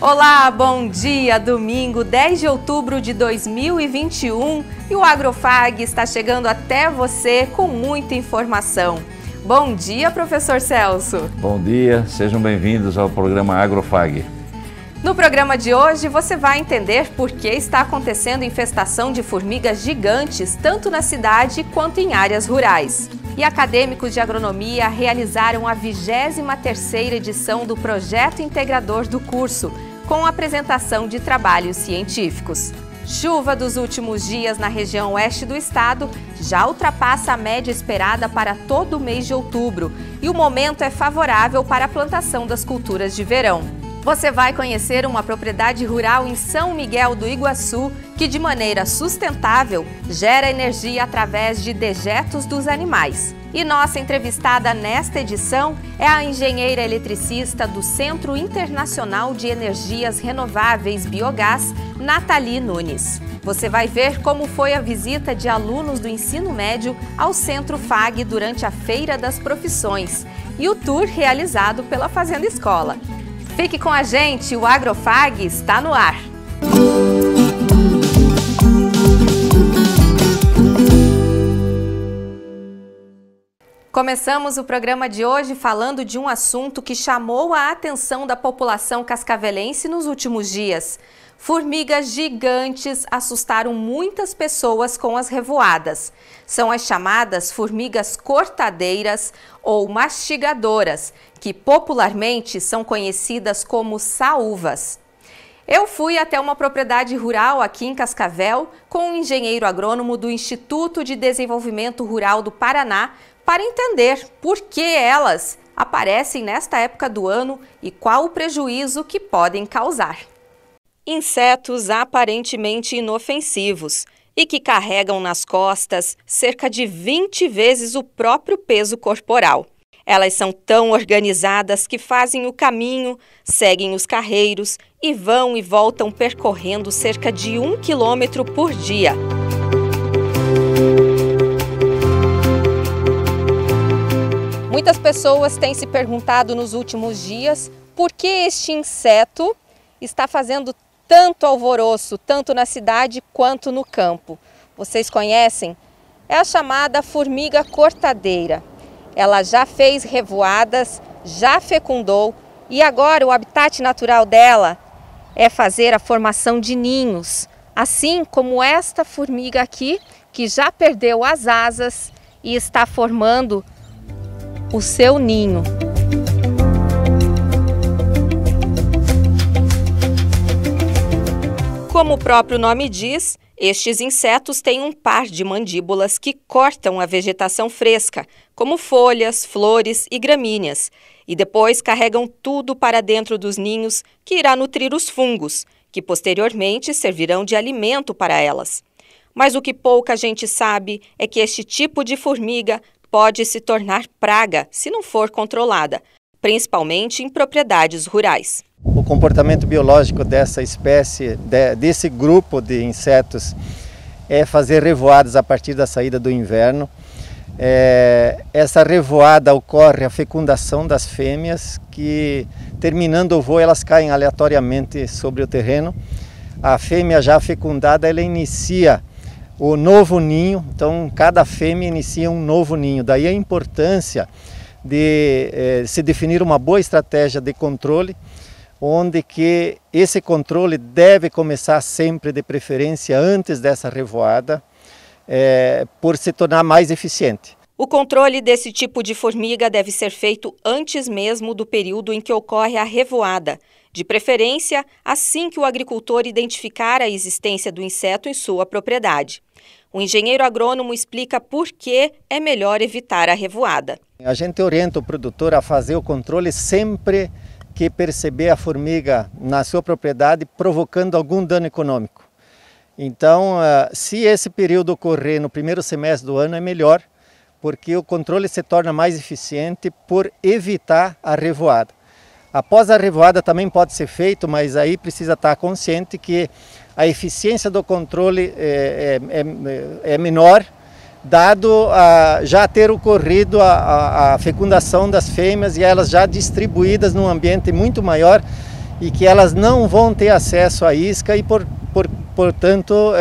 Olá, bom dia! Domingo, 10 de outubro de 2021 e o Agrofag está chegando até você com muita informação. Bom dia, professor Celso! Bom dia, sejam bem-vindos ao programa Agrofag. No programa de hoje você vai entender por que está acontecendo infestação de formigas gigantes tanto na cidade quanto em áreas rurais. E acadêmicos de agronomia realizaram a 23ª edição do projeto integrador do curso, com apresentação de trabalhos científicos. Chuva dos últimos dias na região oeste do estado já ultrapassa a média esperada para todo o mês de outubro e o momento é favorável para a plantação das culturas de verão. Você vai conhecer uma propriedade rural em São Miguel do Iguaçu que, de maneira sustentável, gera energia através de dejetos dos animais. E nossa entrevistada nesta edição é a engenheira eletricista do Centro Internacional de Energias Renováveis Biogás, Nathalie Nunes. Você vai ver como foi a visita de alunos do ensino médio ao Centro FAG durante a Feira das Profissões e o tour realizado pela Fazenda Escola. Fique com a gente, o Agrofag está no ar! Começamos o programa de hoje falando de um assunto que chamou a atenção da população cascavelense nos últimos dias. Formigas gigantes assustaram muitas pessoas com as revoadas. São as chamadas formigas cortadeiras ou mastigadoras, que popularmente são conhecidas como saúvas. Eu fui até uma propriedade rural aqui em Cascavel com um engenheiro agrônomo do Instituto de Desenvolvimento Rural do Paraná para entender por que elas aparecem nesta época do ano e qual o prejuízo que podem causar. Insetos aparentemente inofensivos e que carregam nas costas cerca de 20 vezes o próprio peso corporal. Elas são tão organizadas que fazem o caminho, seguem os carreiros e vão e voltam percorrendo cerca de 1 quilômetro por dia. Muitas pessoas têm se perguntado nos últimos dias por que este inseto está fazendo tanto alvoroço, tanto na cidade quanto no campo. Vocês conhecem? É a chamada formiga cortadeira. Ela já fez revoadas, já fecundou e agora o habitat natural dela é fazer a formação de ninhos, assim como esta formiga aqui, que já perdeu as asas e está formando o seu ninho. Como o próprio nome diz, estes insetos têm um par de mandíbulas que cortam a vegetação fresca, como folhas, flores e gramíneas, e depois carregam tudo para dentro dos ninhos, que irá nutrir os fungos, que posteriormente servirão de alimento para elas. Mas o que pouca gente sabe é que este tipo de formiga pode se tornar praga se não for controlada, principalmente em propriedades rurais. O comportamento biológico dessa espécie, desse grupo de insetos, é fazer revoadas a partir da saída do inverno. Essa revoada ocorre a fecundação das fêmeas, que terminando o voo elas caem aleatoriamente sobre o terreno. A fêmea já fecundada ela inicia o novo ninho, então cada fêmea inicia um novo ninho. Daí a importância de se definir uma boa estratégia de controle, onde que esse controle deve começar sempre de preferência antes dessa revoada, por se tornar mais eficiente. O controle desse tipo de formiga deve ser feito antes mesmo do período em que ocorre a revoada, de preferência assim que o agricultor identificar a existência do inseto em sua propriedade. O engenheiro agrônomo explica por que é melhor evitar a revoada. A gente orienta o produtor a fazer o controle sempre que perceber a formiga na sua propriedade provocando algum dano econômico. Então, se esse período ocorrer no primeiro semestre do ano, é melhor, porque o controle se torna mais eficiente por evitar a revoada. Após a revoada também pode ser feito, mas aí precisa estar consciente que a eficiência do controle é menor, dado já ter ocorrido a fecundação das fêmeas e elas já distribuídas num ambiente muito maior e que elas não vão ter acesso à isca e portanto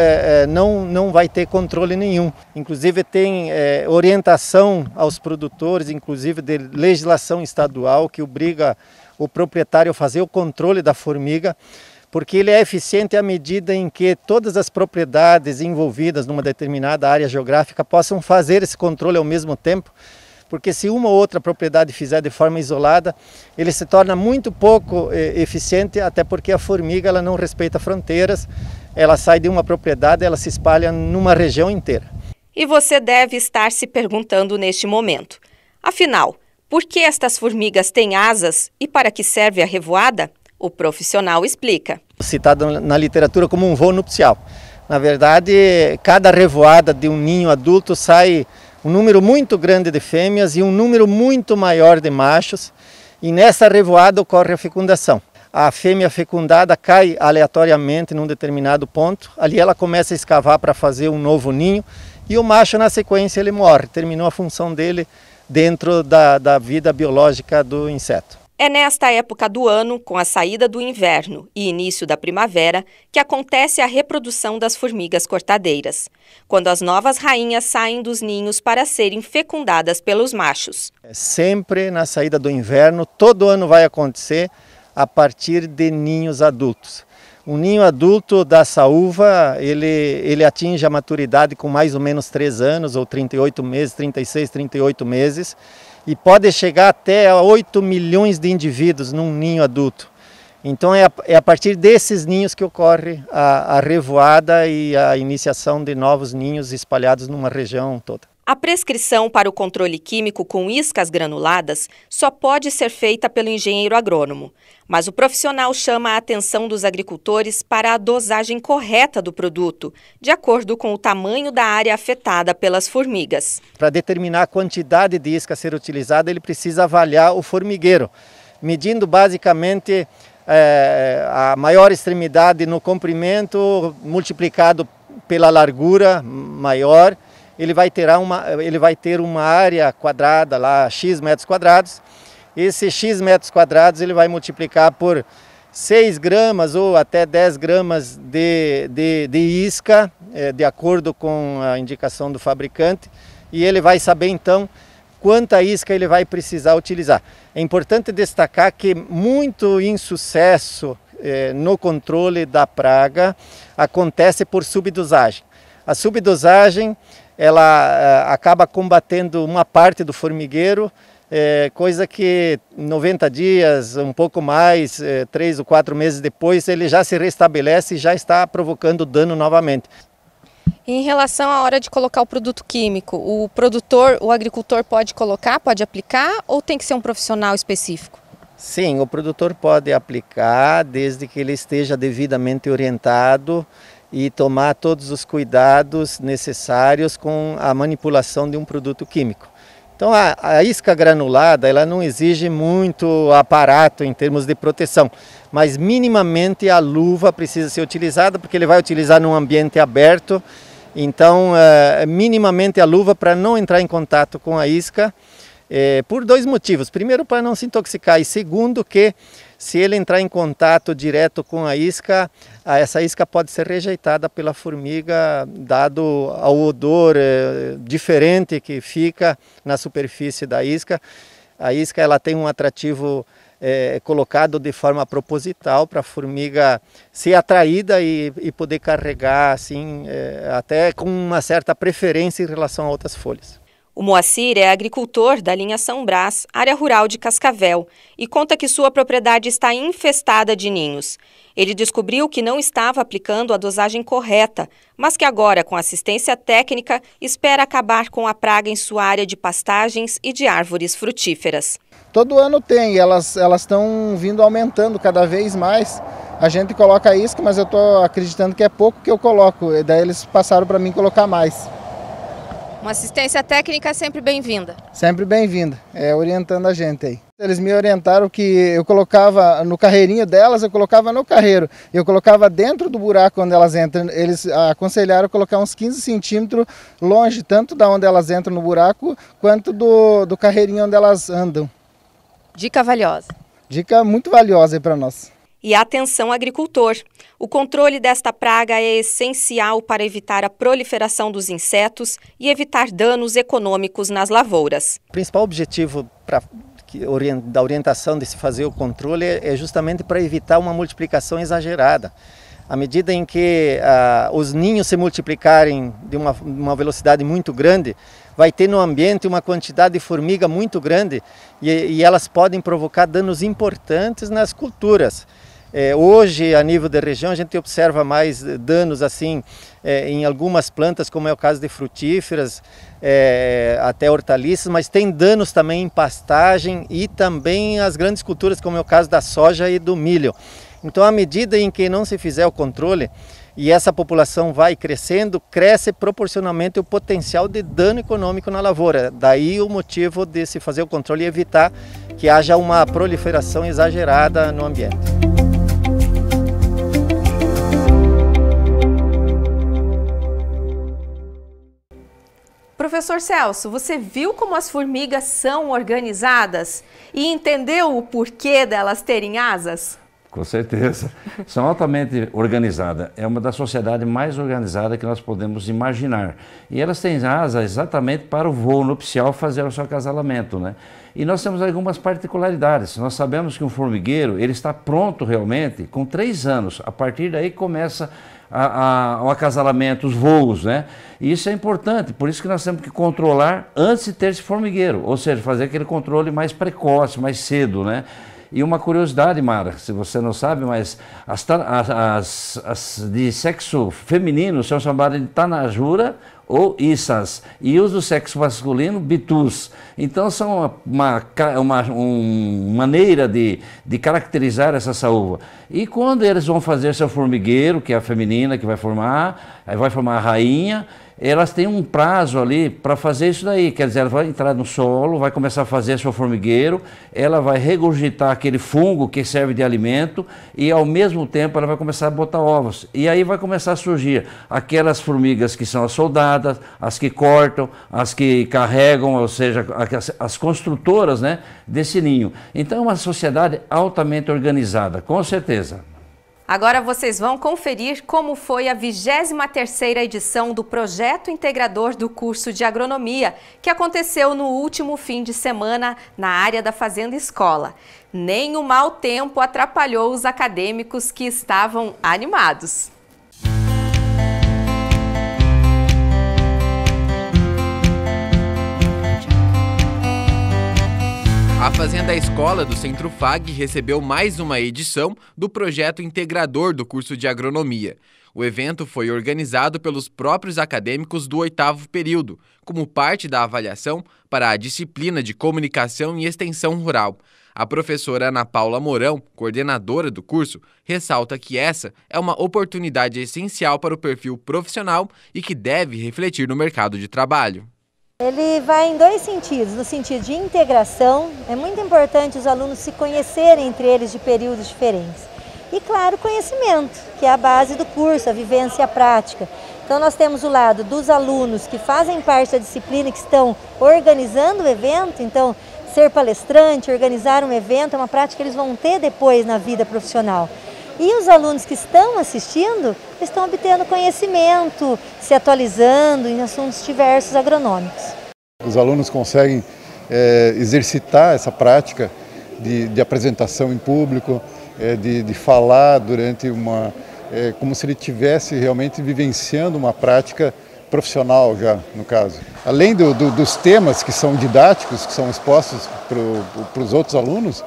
não vai ter controle nenhum. Inclusive tem orientação aos produtores, inclusive de legislação estadual, que obriga o proprietário a fazer o controle da formiga, porque ele é eficiente à medida em que todas as propriedades envolvidas numa determinada área geográfica possam fazer esse controle ao mesmo tempo, porque se uma ou outra propriedade fizer de forma isolada, ele se torna muito pouco eficiente, até porque a formiga ela não respeita fronteiras, ela sai de uma propriedade, ela se espalha numa região inteira. E você deve estar se perguntando neste momento, afinal, por que estas formigas têm asas e para que serve a revoada? O profissional explica. Citado na literatura como um voo nupcial. Na verdade, cada revoada de um ninho adulto sai um número muito grande de fêmeas e um número muito maior de machos, e nessa revoada ocorre a fecundação. A fêmea fecundada cai aleatoriamente num determinado ponto, ali ela começa a escavar para fazer um novo ninho, e o macho na sequência ele morre, terminou a função dele dentro da vida biológica do inseto. É nesta época do ano, com a saída do inverno e início da primavera, que acontece a reprodução das formigas cortadeiras, quando as novas rainhas saem dos ninhos para serem fecundadas pelos machos. Sempre na saída do inverno, todo ano vai acontecer a partir de ninhos adultos. Um ninho adulto da saúva, ele atinge a maturidade com mais ou menos 3 anos, ou 38 meses, 36, 38 meses, e pode chegar até a 8 milhões de indivíduos num ninho adulto. Então é a partir desses ninhos que ocorre a revoada e a iniciação de novos ninhos espalhados numa região toda. A prescrição para o controle químico com iscas granuladas só pode ser feita pelo engenheiro agrônomo, mas o profissional chama a atenção dos agricultores para a dosagem correta do produto, de acordo com o tamanho da área afetada pelas formigas. Para determinar a quantidade de isca a ser utilizada, ele precisa avaliar o formigueiro, medindo basicamente a maior extremidade no comprimento multiplicado pela largura maior. Ele vai ter uma área quadrada lá, X metros quadrados. Esse X metros quadrados ele vai multiplicar por 6 gramas ou até 10 gramas de isca, de acordo com a indicação do fabricante, e ele vai saber então quanta isca ele vai precisar utilizar. É importante destacar que muito insucesso no controle da praga acontece por subdosagem. A subdosagem ela acaba combatendo uma parte do formigueiro, coisa que 90 dias, um pouco mais, 3 ou 4 meses depois, ele já se restabelece e já está provocando dano novamente. Em relação à hora de colocar o produto químico, o agricultor pode colocar, pode aplicar ou tem que ser um profissional específico? Sim, o produtor pode aplicar desde que ele esteja devidamente orientado e tomar todos os cuidados necessários com a manipulação de um produto químico. Então a isca granulada ela não exige muito aparato em termos de proteção, mas minimamente a luva precisa ser utilizada porque ele vai utilizar num ambiente aberto, então minimamente a luva para não entrar em contato com a isca, por 2 motivos. Primeiro, para não se intoxicar, e segundo, que se ele entrar em contato direto com a isca, essa isca pode ser rejeitada pela formiga, dado ao odor diferente que fica na superfície da isca. A isca ela tem um atrativo colocado de forma proposital para a formiga ser atraída e poder carregar assim, até com uma certa preferência em relação a outras folhas. O Moacir é agricultor da linha São Brás, área rural de Cascavel, e conta que sua propriedade está infestada de ninhos. Ele descobriu que não estava aplicando a dosagem correta, mas que agora, com assistência técnica, espera acabar com a praga em sua área de pastagens e de árvores frutíferas. Todo ano tem, elas estão vindo aumentando cada vez mais. A gente coloca isca, mas eu estou acreditando que é pouco que eu coloco, e daí eles passaram para mim colocar mais. Uma assistência técnica é sempre bem-vinda. Sempre bem-vinda, orientando a gente aí. Eles me orientaram que eu colocava no carreirinho delas, eu colocava no carreiro. Eu colocava dentro do buraco onde elas entram. Eles aconselharam colocar uns 15 centímetros longe, tanto da onde elas entram no buraco, quanto do carreirinho onde elas andam. Dica valiosa. Dica muito valiosa aí para nós. E atenção, agricultor! O controle desta praga é essencial para evitar a proliferação dos insetos e evitar danos econômicos nas lavouras. O principal objetivo da orientação de se fazer o controle é justamente para evitar uma multiplicação exagerada. À medida em que os ninhos se multiplicarem de uma velocidade muito grande, vai ter no ambiente uma quantidade de formiga muito grande e elas podem provocar danos importantes nas culturas. Hoje, a nível da região, a gente observa mais danos assim em algumas plantas, como é o caso de frutíferas, até hortaliças, mas tem danos também em pastagem e também as grandes culturas, como é o caso da soja e do milho. Então, à medida em que não se fizer o controle e essa população vai crescendo, cresce proporcionalmente o potencial de dano econômico na lavoura. Daí o motivo de se fazer o controle e evitar que haja uma proliferação exagerada no ambiente. Professor Celso, você viu como as formigas são organizadas e entendeu o porquê delas terem asas? Com certeza. São altamente organizadas. É uma das sociedades mais organizadas que nós podemos imaginar. E elas têm asas exatamente para o voo nupcial fazer o seu acasalamento, né? E nós temos algumas particularidades. Nós sabemos que um formigueiro ele está pronto realmente com 3 anos. A partir daí começa o acasalamento, os voos, né? E isso é importante, por isso que nós temos que controlar antes de ter esse formigueiro, ou seja, fazer aquele controle mais precoce, mais cedo, né? E uma curiosidade, Mara, se você não sabe, mas as de sexo feminino são chamadas de tanajura ou issas, e os do sexo masculino, bitus. Então são uma maneira de caracterizar essa saúva. E quando eles vão fazer seu formigueiro, que é a feminina que vai formar, aí vai formar a rainha, elas têm um prazo ali para fazer isso daí, quer dizer, ela vai entrar no solo, vai começar a fazer seu formigueiro, ela vai regurgitar aquele fungo que serve de alimento e ao mesmo tempo ela vai começar a botar ovos. E aí vai começar a surgir aquelas formigas que são as soldadas, as que cortam, as que carregam, ou seja, as construtoras, né, desse ninho. Então é uma sociedade altamente organizada, com certeza. Agora vocês vão conferir como foi a 23ª edição do Projeto Integrador do curso de Agronomia, que aconteceu no último fim de semana na área da Fazenda Escola. Nem o mau tempo atrapalhou os acadêmicos que estavam animados. A Fazenda Escola do Centro FAG recebeu mais uma edição do projeto integrador do curso de Agronomia. O evento foi organizado pelos próprios acadêmicos do 8º período, como parte da avaliação para a disciplina de Comunicação e Extensão Rural. A professora Ana Paula Mourão, coordenadora do curso, ressalta que essa é uma oportunidade essencial para o perfil profissional e que deve refletir no mercado de trabalho. Ele vai em 2 sentidos, no sentido de integração, é muito importante os alunos se conhecerem entre eles de períodos diferentes. E claro, conhecimento, que é a base do curso, a vivência e a prática. Então nós temos o lado dos alunos que fazem parte da disciplina, que estão organizando o evento, então ser palestrante, organizar um evento é uma prática que eles vão ter depois na vida profissional. E os alunos que estão assistindo estão obtendo conhecimento, se atualizando em assuntos diversos agronômicos. Os alunos conseguem exercitar essa prática de apresentação em público, de falar durante como se ele estivesse realmente vivenciando uma prática profissional já, no caso. Além dos temas que são didáticos, que são expostos para os outros alunos,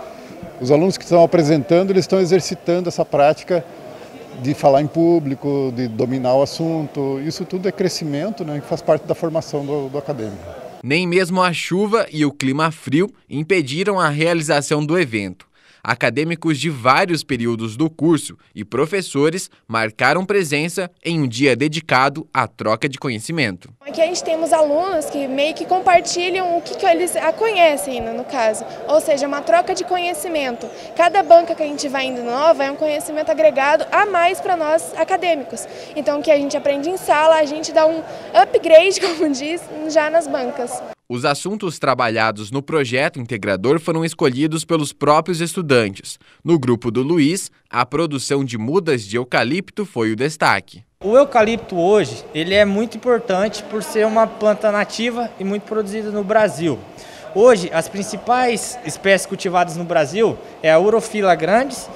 os alunos que estão apresentando, eles estão exercitando essa prática de falar em público, de dominar o assunto. Isso tudo é crescimento, né, que faz parte da formação do acadêmico. Nem mesmo a chuva e o clima frio impediram a realização do evento. Acadêmicos de vários períodos do curso e professores marcaram presença em um dia dedicado à troca de conhecimento. Aqui a gente temos alunos que meio que compartilham o que eles conhecem, no caso, ou seja, uma troca de conhecimento. Cada banca que a gente vai indo nova é um conhecimento agregado a mais para nós acadêmicos. Então o que a gente aprende em sala, a gente dá um upgrade, como diz, já nas bancas. Os assuntos trabalhados no projeto integrador foram escolhidos pelos próprios estudantes. No grupo do Luiz, a produção de mudas de eucalipto foi o destaque. O eucalipto hoje ele é muito importante por ser uma planta nativa e muito produzida no Brasil. Hoje, as principais espécies cultivadas no Brasil é a Urophila grandis,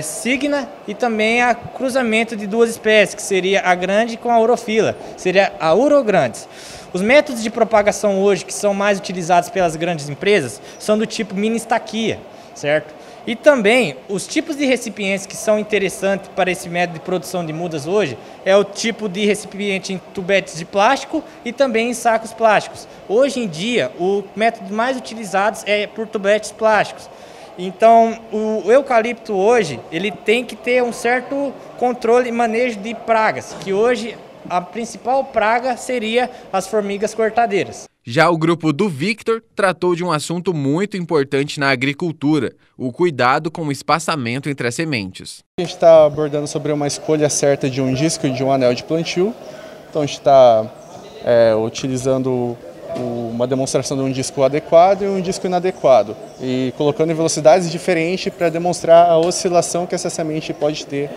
Signa e também a cruzamento de duas espécies, que seria a grande com a Urophila, seria a Urograndes. Os métodos de propagação hoje que são mais utilizados pelas grandes empresas são do tipo mini estaquia, certo? E também os tipos de recipientes que são interessantes para esse método de produção de mudas hoje é o tipo de recipiente em tubetes de plástico e também em sacos plásticos. Hoje em dia, o método mais utilizado é por tubetes plásticos. Então, o eucalipto hoje, ele tem que ter um certo controle e manejo de pragas, que hoje a principal praga seria as formigas cortadeiras. Já o grupo do Victor tratou de um assunto muito importante na agricultura, o cuidado com o espaçamento entre as sementes. A gente está abordando sobre uma escolha certa de um disco e de um anel de plantio. Então a gente está utilizando uma demonstração de um disco adequado e um disco inadequado, e colocando em velocidades diferentes para demonstrar a oscilação que essa semente pode ter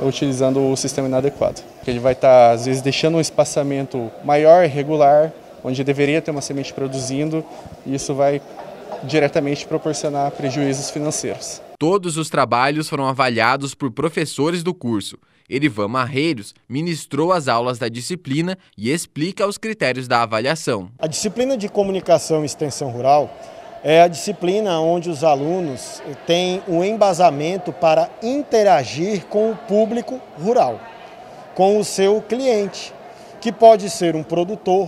utilizando o sistema inadequado. Ele vai estar, às vezes, deixando um espaçamento maior, irregular, onde deveria ter uma semente produzindo, e isso vai diretamente proporcionar prejuízos financeiros. Todos os trabalhos foram avaliados por professores do curso. Erivan Marreiros ministrou as aulas da disciplina e explica os critérios da avaliação. A disciplina de Comunicação e Extensão Rural é a disciplina onde os alunos têm um embasamento para interagir com o público rural, com o seu cliente, que pode ser um produtor,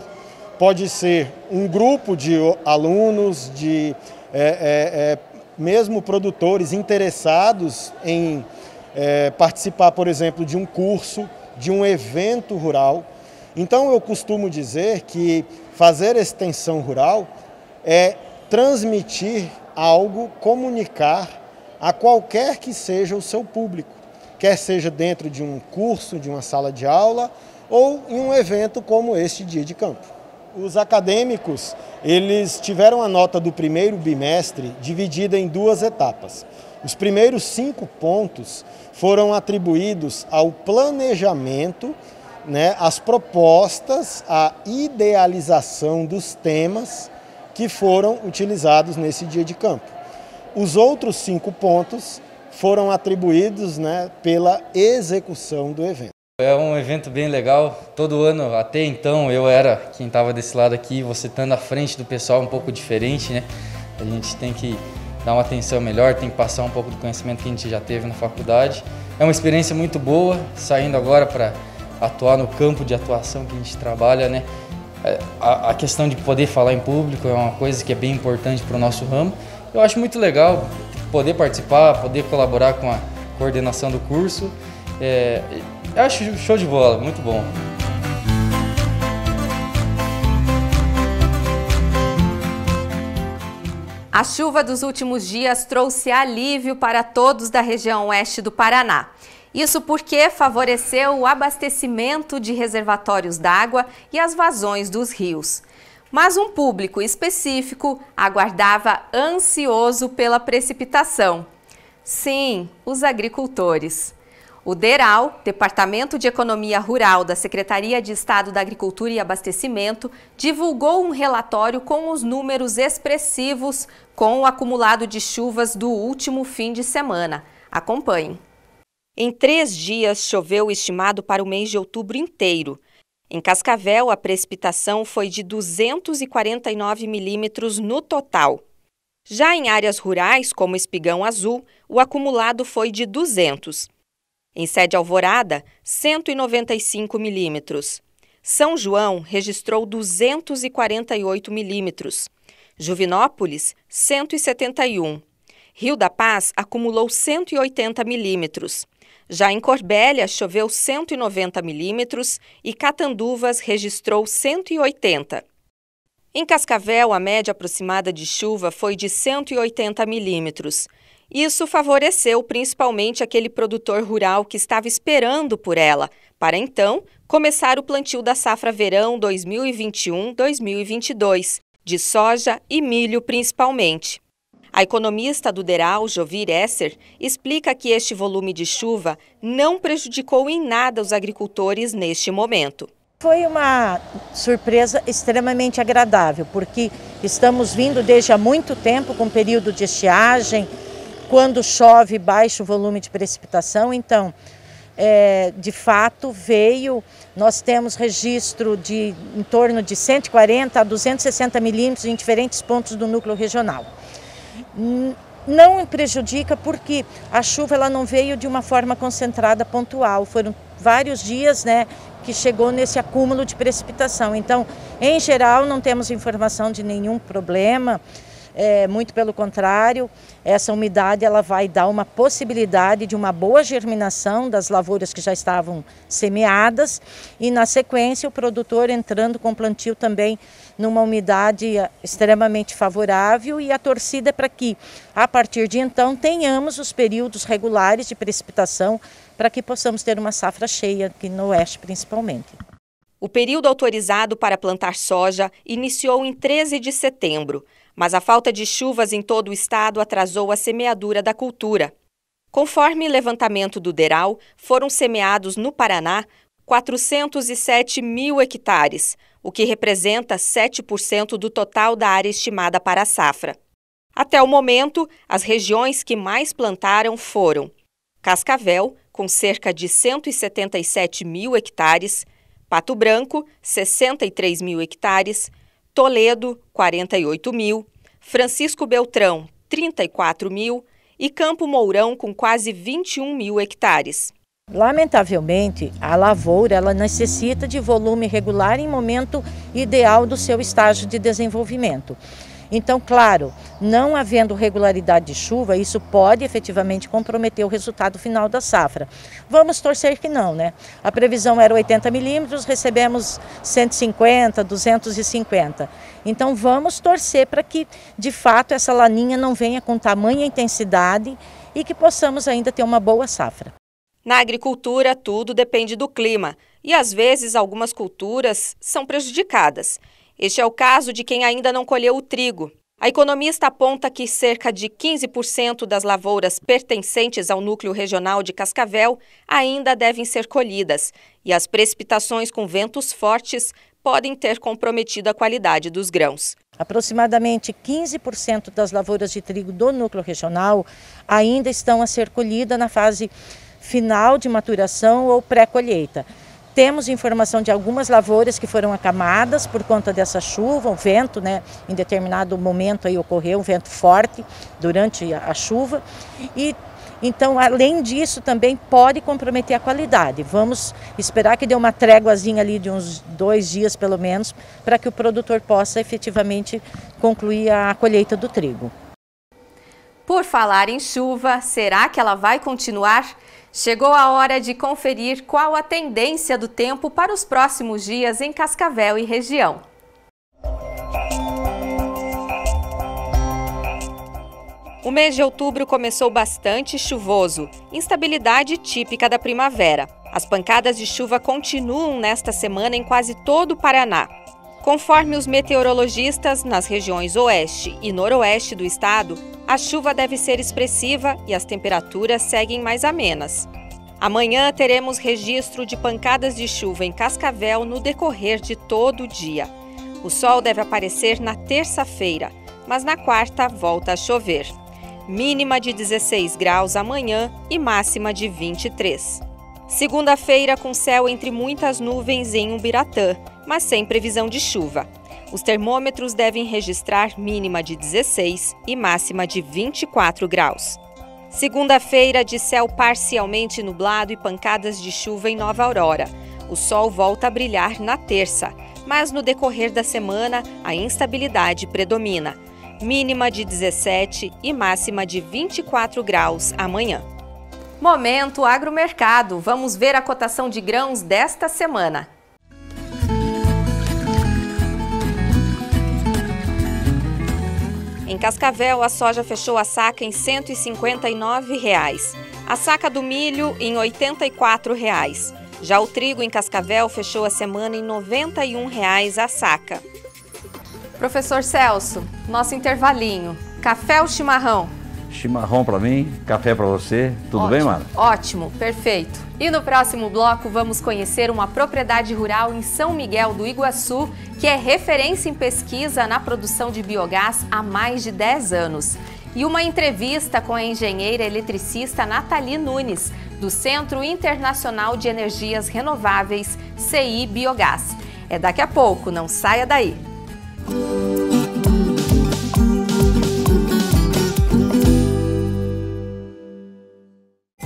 pode ser um grupo de alunos, mesmo produtores interessados em participar, por exemplo, de um curso, de um evento rural. Então eu costumo dizer que fazer extensão rural é transmitir algo, comunicar a qualquer que seja o seu público, quer seja dentro de um curso, de uma sala de aula ou em um evento como este Dia de Campo. Os acadêmicos, eles tiveram a nota do primeiro bimestre dividida em duas etapas. Os primeiros 5 pontos foram atribuídos ao planejamento, as propostas, a idealização dos temas que foram utilizados nesse Dia de Campo. Os outros 5 pontos foram atribuídos pela execução do evento. É um evento bem legal. Todo ano, até então, eu era quem estava desse lado aqui, você estando à frente do pessoal um pouco diferente, né? A gente tem que dar uma atenção melhor, tem que passar um pouco do conhecimento que a gente já teve na faculdade. É uma experiência muito boa, saindo agora para atuar no campo de atuação que a gente trabalha, né? A questão de poder falar em público é uma coisa que é bem importante para o nosso ramo. Eu acho muito legal poder participar, poder colaborar com a coordenação do curso. Eu acho show de bola, muito bom. A chuva dos últimos dias trouxe alívio para todos da região oeste do Paraná. Isso porque favoreceu o abastecimento de reservatórios d'água e as vazões dos rios. Mas um público específico aguardava ansioso pela precipitação. Sim, os agricultores. O DERAL, Departamento de Economia Rural da Secretaria de Estado da Agricultura e Abastecimento, divulgou um relatório com os números expressivos com o acumulado de chuvas do último fim de semana. Acompanhem. Em 3 dias, choveu o estimado para o mês de outubro inteiro. Em Cascavel, a precipitação foi de 249 milímetros no total. Já em áreas rurais, como Espigão Azul, o acumulado foi de 200. Em Sede Alvorada, 195 milímetros. São João registrou 248 milímetros. Juvinópolis, 171. Rio da Paz acumulou 180 milímetros. Já em Corbélia, choveu 190 milímetros e Catanduvas registrou 180. Em Cascavel, a média aproximada de chuva foi de 180 milímetros. Isso favoreceu principalmente aquele produtor rural que estava esperando por ela, para então começar o plantio da safra verão 2021-2022, de soja e milho principalmente. A economista do DERAL, Jovir Esser, explica que este volume de chuva não prejudicou em nada os agricultores neste momento. Foi uma surpresa extremamente agradável, porque estamos vindo desde há muito tempo com período de estiagem, quando chove baixo volume de precipitação, então, de fato, nós temos registro de em torno de 140 a 260 milímetros em diferentes pontos do núcleo regional. Não prejudica porque a chuva ela não veio de uma forma concentrada pontual, foram vários dias, que chegou nesse acúmulo de precipitação. Então, em geral, não temos informação de nenhum problema, muito pelo contrário, essa umidade ela vai dar uma possibilidade de uma boa germinação das lavouras que já estavam semeadas e, na sequência, o produtor entrando com plantio também numa umidade extremamente favorável e a torcida é para que, a partir de então, tenhamos os períodos regulares de precipitação para que possamos ter uma safra cheia aqui no oeste principalmente. O período autorizado para plantar soja iniciou em 13 de setembro, mas a falta de chuvas em todo o estado atrasou a semeadura da cultura. Conforme levantamento do DERAL, foram semeados no Paraná 407 mil hectares, o que representa 7% do total da área estimada para a safra. Até o momento, as regiões que mais plantaram foram Cascavel, com cerca de 177 mil hectares, Pato Branco, 63 mil hectares, Toledo, 48 mil, Francisco Beltrão, 34 mil e Campo Mourão, com quase 21 mil hectares. Lamentavelmente, a lavoura ela necessita de volume regular em momento ideal do seu estágio de desenvolvimento. Então, claro, não havendo regularidade de chuva, isso pode efetivamente comprometer o resultado final da safra. Vamos torcer que não, A previsão era 80 milímetros, recebemos 150, 250. Então, vamos torcer para que, de fato, essa laninha não venha com tamanha intensidade e que possamos ainda ter uma boa safra. Na agricultura, tudo depende do clima e, às vezes, algumas culturas são prejudicadas. Este é o caso de quem ainda não colheu o trigo. A economista aponta que cerca de 15% das lavouras pertencentes ao núcleo regional de Cascavel ainda devem ser colhidas e as precipitações com ventos fortes podem ter comprometido a qualidade dos grãos. Aproximadamente 15% das lavouras de trigo do núcleo regional ainda estão a ser colhidas na fase final de maturação ou pré-colheita. Temos informação de algumas lavouras que foram acamadas por conta dessa chuva, o vento, em determinado momento aí ocorreu um vento forte durante a chuva e então, além disso, também pode comprometer a qualidade. Vamos esperar que dê uma tréguazinha ali de uns 2 dias pelo menos, para que o produtor possa efetivamente concluir a colheita do trigo. Por falar em chuva, será que ela vai continuar? Chegou a hora de conferir qual a tendência do tempo para os próximos dias em Cascavel e região. O mês de outubro começou bastante chuvoso, instabilidade típica da primavera. As pancadas de chuva continuam nesta semana em quase todo o Paraná. Conforme os meteorologistas, nas regiões oeste e noroeste do estado, a chuva deve ser expressiva e as temperaturas seguem mais amenas. Amanhã teremos registro de pancadas de chuva em Cascavel no decorrer de todo o dia. O sol deve aparecer na terça-feira, mas na quarta volta a chover. Mínima de 16 graus amanhã e máxima de 23. Segunda-feira com céu entre muitas nuvens em Ubiratã, mas sem previsão de chuva. Os termômetros devem registrar mínima de 16 e máxima de 24 graus. Segunda-feira de céu parcialmente nublado e pancadas de chuva em Nova Aurora. O sol volta a brilhar na terça, mas no decorrer da semana a instabilidade predomina. Mínima de 17 e máxima de 24 graus amanhã. Momento Agromercado. Vamos ver a cotação de grãos desta semana. Em Cascavel, a soja fechou a saca em R$ 159,00. A saca do milho em R$ 84,00. Já o trigo em Cascavel fechou a semana em R$ 91,00 a saca. Professor Celso, nosso intervalinho. Café ou chimarrão? Chimarrão para mim, café para você. Tudo bem, Mara? Ótimo, perfeito. E no próximo bloco vamos conhecer uma propriedade rural em São Miguel do Iguaçu, que é referência em pesquisa na produção de biogás há mais de 10 anos. E uma entrevista com a engenheira eletricista Nathalie Nunes, do Centro Internacional de Energias Renováveis, CI Biogás. É daqui a pouco, não saia daí.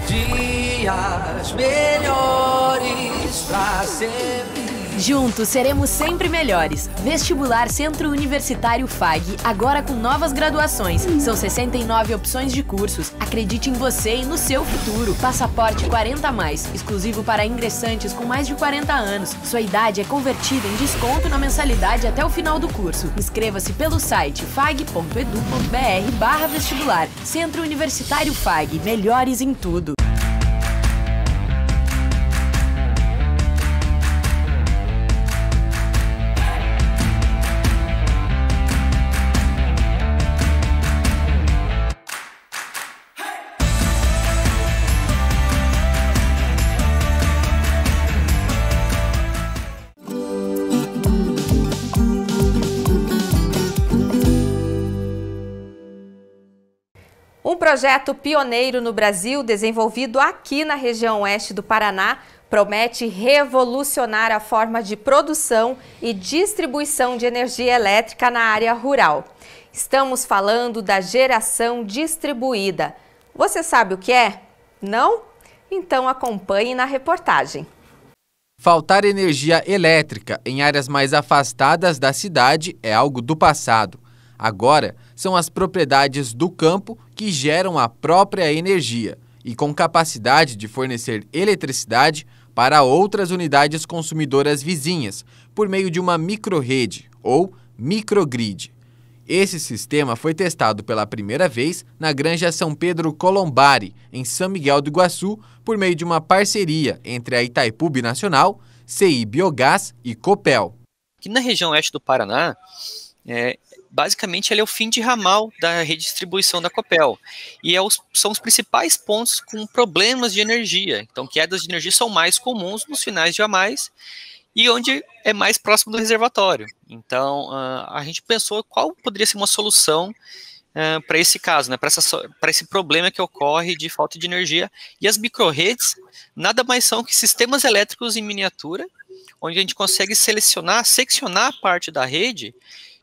Dias melhores pra sempre. Juntos seremos sempre melhores. Vestibular Centro Universitário FAG, agora com novas graduações. São 69 opções de cursos. Acredite em você e no seu futuro. Passaporte 40+, exclusivo para ingressantes com mais de 40 anos. Sua idade é convertida em desconto na mensalidade até o final do curso. Inscreva-se pelo site fag.edu.br/vestibular. Centro Universitário FAG, melhores em tudo. Um projeto pioneiro no Brasil, desenvolvido aqui na região oeste do Paraná, promete revolucionar a forma de produção e distribuição de energia elétrica na área rural. Estamos falando da geração distribuída. Você sabe o que é? Não? Então acompanhe na reportagem. Faltar energia elétrica em áreas mais afastadas da cidade é algo do passado. Agora, são as propriedades do campo que geram a própria energia e com capacidade de fornecer eletricidade para outras unidades consumidoras vizinhas, por meio de uma microrrede ou microgrid. Esse sistema foi testado pela primeira vez na Granja São Pedro Colombari, em São Miguel do Iguaçu, por meio de uma parceria entre a Itaipu Binacional, CI Biogás e Copel. Aqui na região oeste do Paraná, basicamente, ele é o fim de ramal da redistribuição da Copel. E são os principais pontos com problemas de energia. Então, quedas de energia são mais comuns nos finais de ramais e onde é mais próximo do reservatório. Então, a gente pensou qual poderia ser uma solução para esse caso, né, para esse problema que ocorre de falta de energia. E as microrredes nada mais são que sistemas elétricos em miniatura, onde a gente consegue seccionar a parte da rede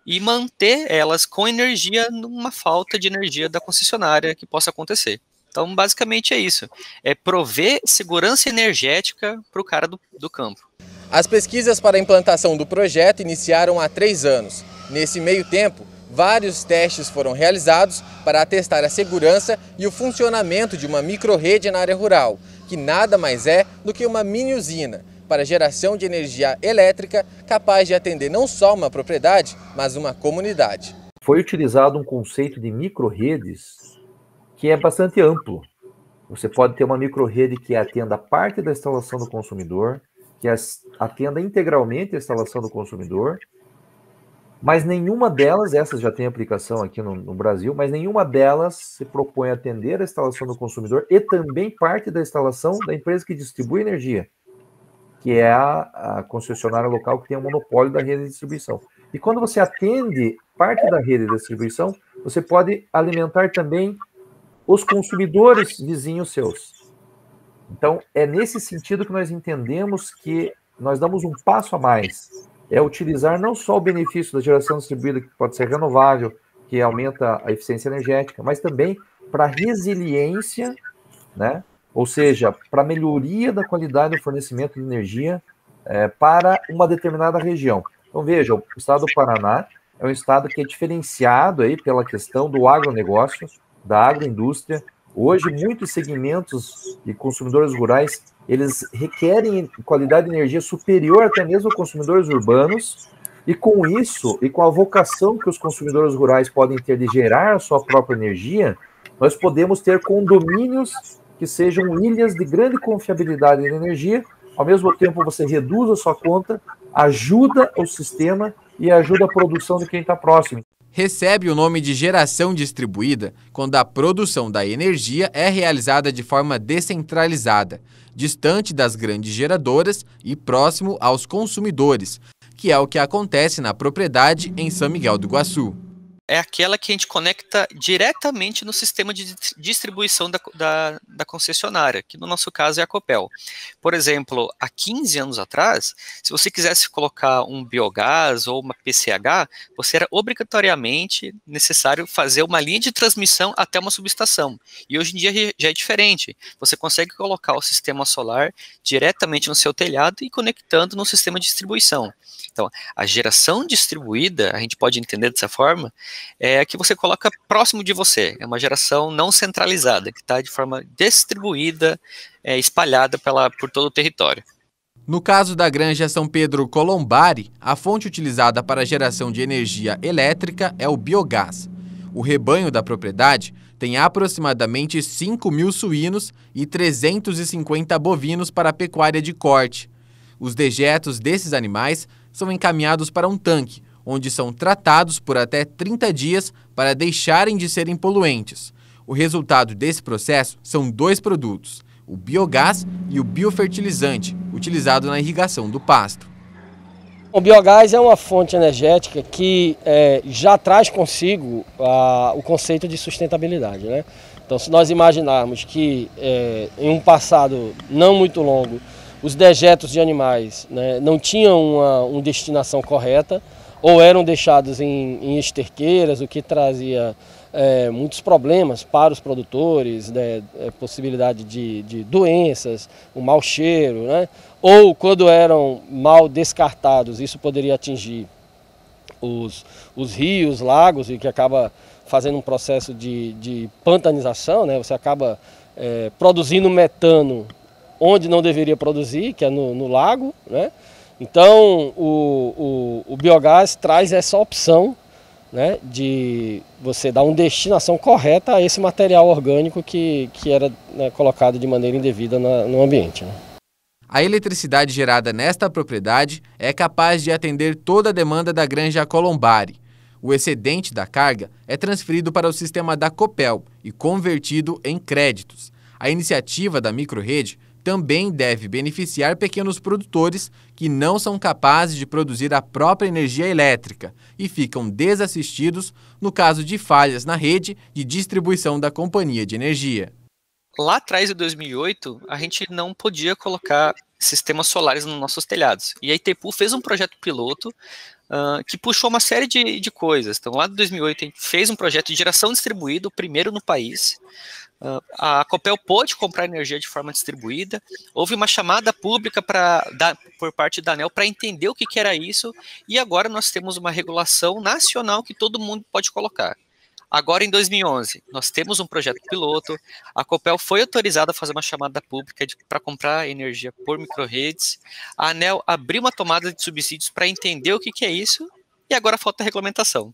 e manter elas com energia numa falta de energia da concessionária que possa acontecer. Então, basicamente é isso. É prover segurança energética para o cara do campo. As pesquisas para a implantação do projeto iniciaram há 3 anos. Nesse meio tempo, vários testes foram realizados para atestar a segurança e o funcionamento de uma microrrede na área rural, que nada mais é do que uma mini usina para geração de energia elétrica capaz de atender não só uma propriedade, mas uma comunidade. Foi utilizado um conceito de microrredes que é bastante amplo. Você pode ter uma microrrede que atenda parte da instalação do consumidor, que atenda integralmente a instalação do consumidor, mas nenhuma delas, essas já tem aplicação aqui no Brasil, mas nenhuma delas se propõe a atender a instalação do consumidor e também parte da instalação da empresa que distribui energia, que é a concessionária local que tem o monopólio da rede de distribuição. E quando você atende parte da rede de distribuição, você pode alimentar também os consumidores vizinhos seus. Então, é nesse sentido que nós entendemos que nós damos um passo a mais. É utilizar não só o benefício da geração distribuída, que pode ser renovável, que aumenta a eficiência energética, mas também para resiliência, né? Ou seja, para melhoria da qualidade do fornecimento de energia para uma determinada região. Então, vejam, o estado do Paraná é um estado que é diferenciado aí pela questão do agronegócio, da agroindústria. Hoje, muitos segmentos de consumidores rurais, eles requerem qualidade de energia superior até mesmo a consumidores urbanos, E com isso, e com a vocação que os consumidores rurais podem ter de gerar a sua própria energia, nós podemos ter condomínios que sejam ilhas de grande confiabilidade de energia. Ao mesmo tempo, você reduz a sua conta, ajuda o sistema e ajuda a produção de quem está próximo. Recebe o nome de geração distribuída quando a produção da energia é realizada de forma descentralizada, distante das grandes geradoras e próximo aos consumidores, que é o que acontece na propriedade em São Miguel do Iguaçu. É aquela que a gente conecta diretamente no sistema de distribuição da concessionária, que no nosso caso é a Copel. Por exemplo, há 15 anos atrás, se você quisesse colocar um biogás ou uma PCH, você era obrigatoriamente necessário fazer uma linha de transmissão até uma subestação. E hoje em dia já é diferente. Você consegue colocar o sistema solar diretamente no seu telhado e conectando no sistema de distribuição. Então, a geração distribuída, a gente pode entender dessa forma, é a que você coloca próximo de você. É uma geração não centralizada, que está de forma distribuída, espalhada por todo o território. No caso da Granja São Pedro Colombari, a fonte utilizada para a geração de energia elétrica é o biogás. O rebanho da propriedade tem aproximadamente 5.000 suínos e 350 bovinos para a pecuária de corte. Os dejetos desses animais são encaminhados para um tanque, onde são tratados por até 30 dias para deixarem de serem poluentes. O resultado desse processo são 2 produtos, o biogás e o biofertilizante, utilizado na irrigação do pasto. O biogás é uma fonte energética que já traz consigo o conceito de sustentabilidade, né? Então, se nós imaginarmos que em um passado não muito longo, os dejetos de animais, né, não tinham uma destinação correta ou eram deixados em esterqueiras, o que trazia muitos problemas para os produtores, né, possibilidade de doenças, um mau cheiro, né, ou quando eram mal descartados, isso poderia atingir os rios, lagos, e que acaba fazendo um processo de pantanização, né, você acaba produzindo metano onde não deveria produzir, que é no lago, né? Então o biogás traz essa opção, né, de você dar uma destinação correta a esse material orgânico que era, né, colocado de maneira indevida no ambiente, né? A eletricidade gerada nesta propriedade é capaz de atender toda a demanda da Granja Colombari. O excedente da carga é transferido para o sistema da Copel e convertido em créditos. A iniciativa da microrrede também deve beneficiar pequenos produtores que não são capazes de produzir a própria energia elétrica e ficam desassistidos no caso de falhas na rede de distribuição da companhia de energia. Lá atrás, em 2008, a gente não podia colocar sistemas solares nos nossos telhados. E a Itaipu fez um projeto piloto que puxou uma série de coisas. Então, lá em 2008, a gente fez um projeto de geração distribuída, o primeiro no país. A Copel pôde comprar energia de forma distribuída. Houve uma chamada pública por parte da ANEEL para entender o que era isso, e agora nós temos uma regulação nacional que todo mundo pode colocar. Agora, em 2011, nós temos um projeto piloto, a Copel foi autorizada a fazer uma chamada pública para comprar energia por microrredes, a ANEEL abriu uma tomada de subsídios para entender o que é isso, e agora falta a regulamentação.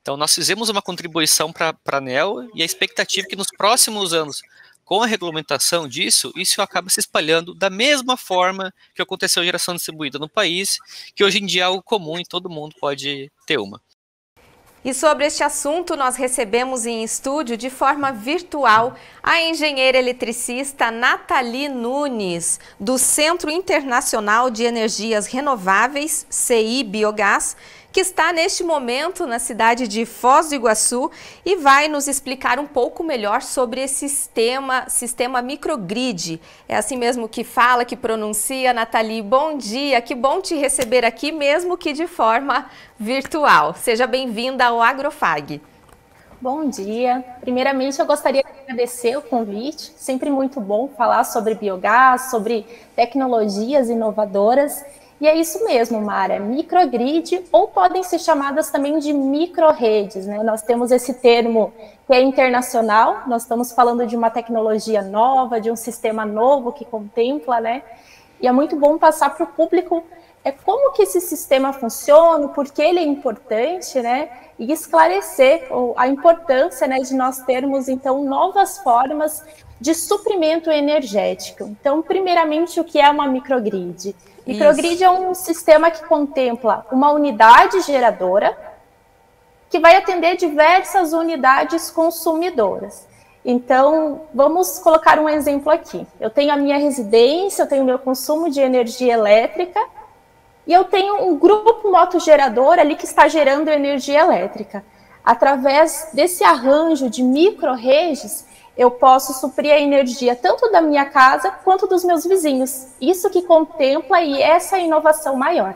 Então, nós fizemos uma contribuição para a ANEEL e a expectativa é que nos próximos anos, com a regulamentação disso, isso acaba se espalhando da mesma forma que aconteceu a geração distribuída no país, que hoje em dia é algo comum e todo mundo pode ter uma. E sobre este assunto, nós recebemos em estúdio, de forma virtual, a engenheira eletricista Nathalie Nunes, do Centro Internacional de Energias Renováveis, CI Biogás, que está neste momento na cidade de Foz do Iguaçu e vai nos explicar um pouco melhor sobre esse sistema microgrid. É assim mesmo que fala, que pronuncia. Nathalie, bom dia, que bom te receber aqui, mesmo que de forma virtual. Seja bem-vinda ao Agrofag. Bom dia. Primeiramente, eu gostaria de agradecer o convite. Sempre muito bom falar sobre biogás, sobre tecnologias inovadoras. E é isso mesmo, Mara, microgrid, ou podem ser chamadas também de microrredes, né? Nós temos esse termo que é internacional, nós estamos falando de uma tecnologia nova, de um sistema novo que contempla, né, E é muito bom passar para o público como que esse sistema funciona, por que ele é importante, né? E esclarecer a importância, né, de nós termos, então, novas formas de suprimento energético. Então, primeiramente, o que é uma microgrid? Microgrid é um sistema que contempla uma unidade geradora que vai atender diversas unidades consumidoras. Então, vamos colocar um exemplo aqui. Eu tenho a minha residência, eu tenho o meu consumo de energia elétrica, e eu tenho um grupo motogerador ali que está gerando energia elétrica. Através desse arranjo de micro-redes, eu posso suprir a energia tanto da minha casa quanto dos meus vizinhos. Isso que contempla e essa inovação maior.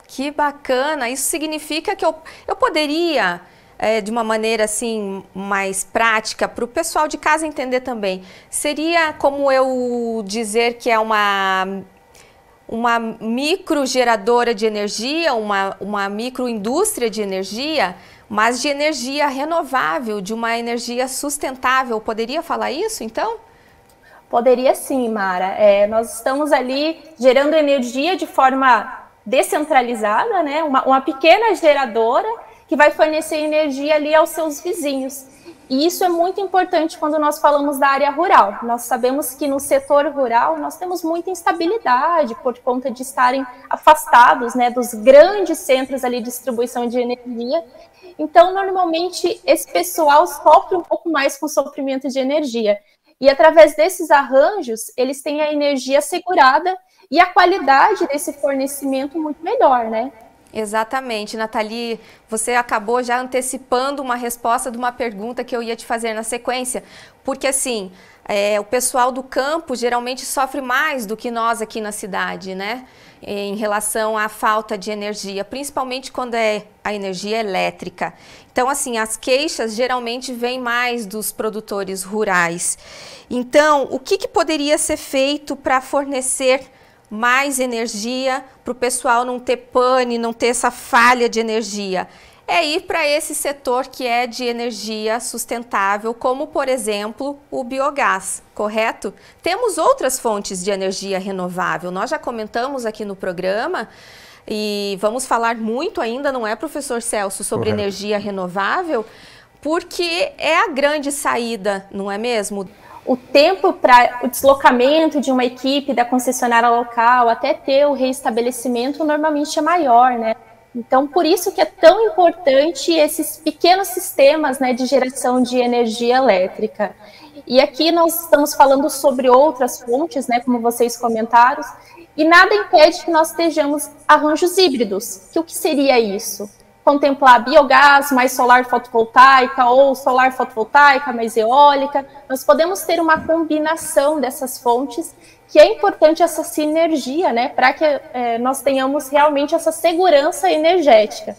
Que bacana! Isso significa que eu poderia, de uma maneira assim mais prática, para o pessoal de casa entender também, seria como eu dizer que é uma microgeradora de energia, uma microindústria de energia, mas de energia renovável, de uma energia sustentável. Poderia falar isso, então? Poderia sim, Mara. Nós estamos ali gerando energia de forma descentralizada, né? Uma pequena geradora que vai fornecer energia ali aos seus vizinhos. E isso é muito importante quando nós falamos da área rural. Nós sabemos que no setor rural nós temos muita instabilidade por conta de estarem afastados, né, dos grandes centros ali de distribuição de energia. Então, normalmente, esse pessoal sofre um pouco mais com o suprimento de energia. E através desses arranjos, eles têm a energia assegurada e a qualidade desse fornecimento muito melhor, né? Exatamente, Nathalie, você acabou já antecipando uma resposta de uma pergunta que eu ia te fazer na sequência, porque assim, o pessoal do campo geralmente sofre mais do que nós aqui na cidade, né? Em relação à falta de energia, principalmente quando é a energia elétrica. Então, assim, as queixas geralmente vêm mais dos produtores rurais. Então, o que poderia ser feito para fornecer mais energia para o pessoal não ter pane, não ter essa falha de energia? É ir para esse setor que é de energia sustentável, como, por exemplo, o biogás, correto? Temos outras fontes de energia renovável, nós já comentamos aqui no programa e vamos falar muito ainda, não é, professor Celso, sobre energia renovável, porque é a grande saída, não é mesmo? O tempo para o deslocamento de uma equipe da concessionária local até ter o reestabelecimento normalmente é maior, né? Então, por isso que é tão importante esses pequenos sistemas, né, de geração de energia elétrica. E aqui nós estamos falando sobre outras fontes, né, como vocês comentaram, e nada impede que nós estejamos arranjos híbridos. Que o que seria isso? Contemplar biogás mais solar fotovoltaica ou solar fotovoltaica mais eólica. Nós podemos ter uma combinação dessas fontes, que é importante essa sinergia, né, para que nós tenhamos realmente essa segurança energética.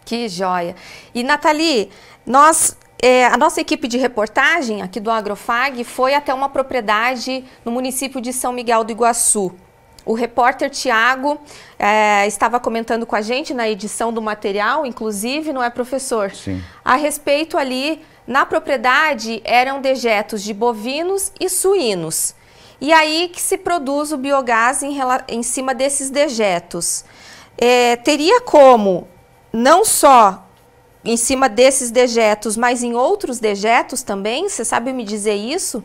Que joia! E, Nathalie, a nossa equipe de reportagem aqui do Agrofag foi até uma propriedade no município de São Miguel do Iguaçu. O repórter Tiago estava comentando com a gente na edição do material, inclusive, não é, professor? Sim. A respeito ali, na propriedade, eram dejetos de bovinos e suínos. E aí que se produz o biogás em cima desses dejetos. Teria como, não só em cima desses dejetos, mas em outros dejetos também? Você sabe me dizer isso?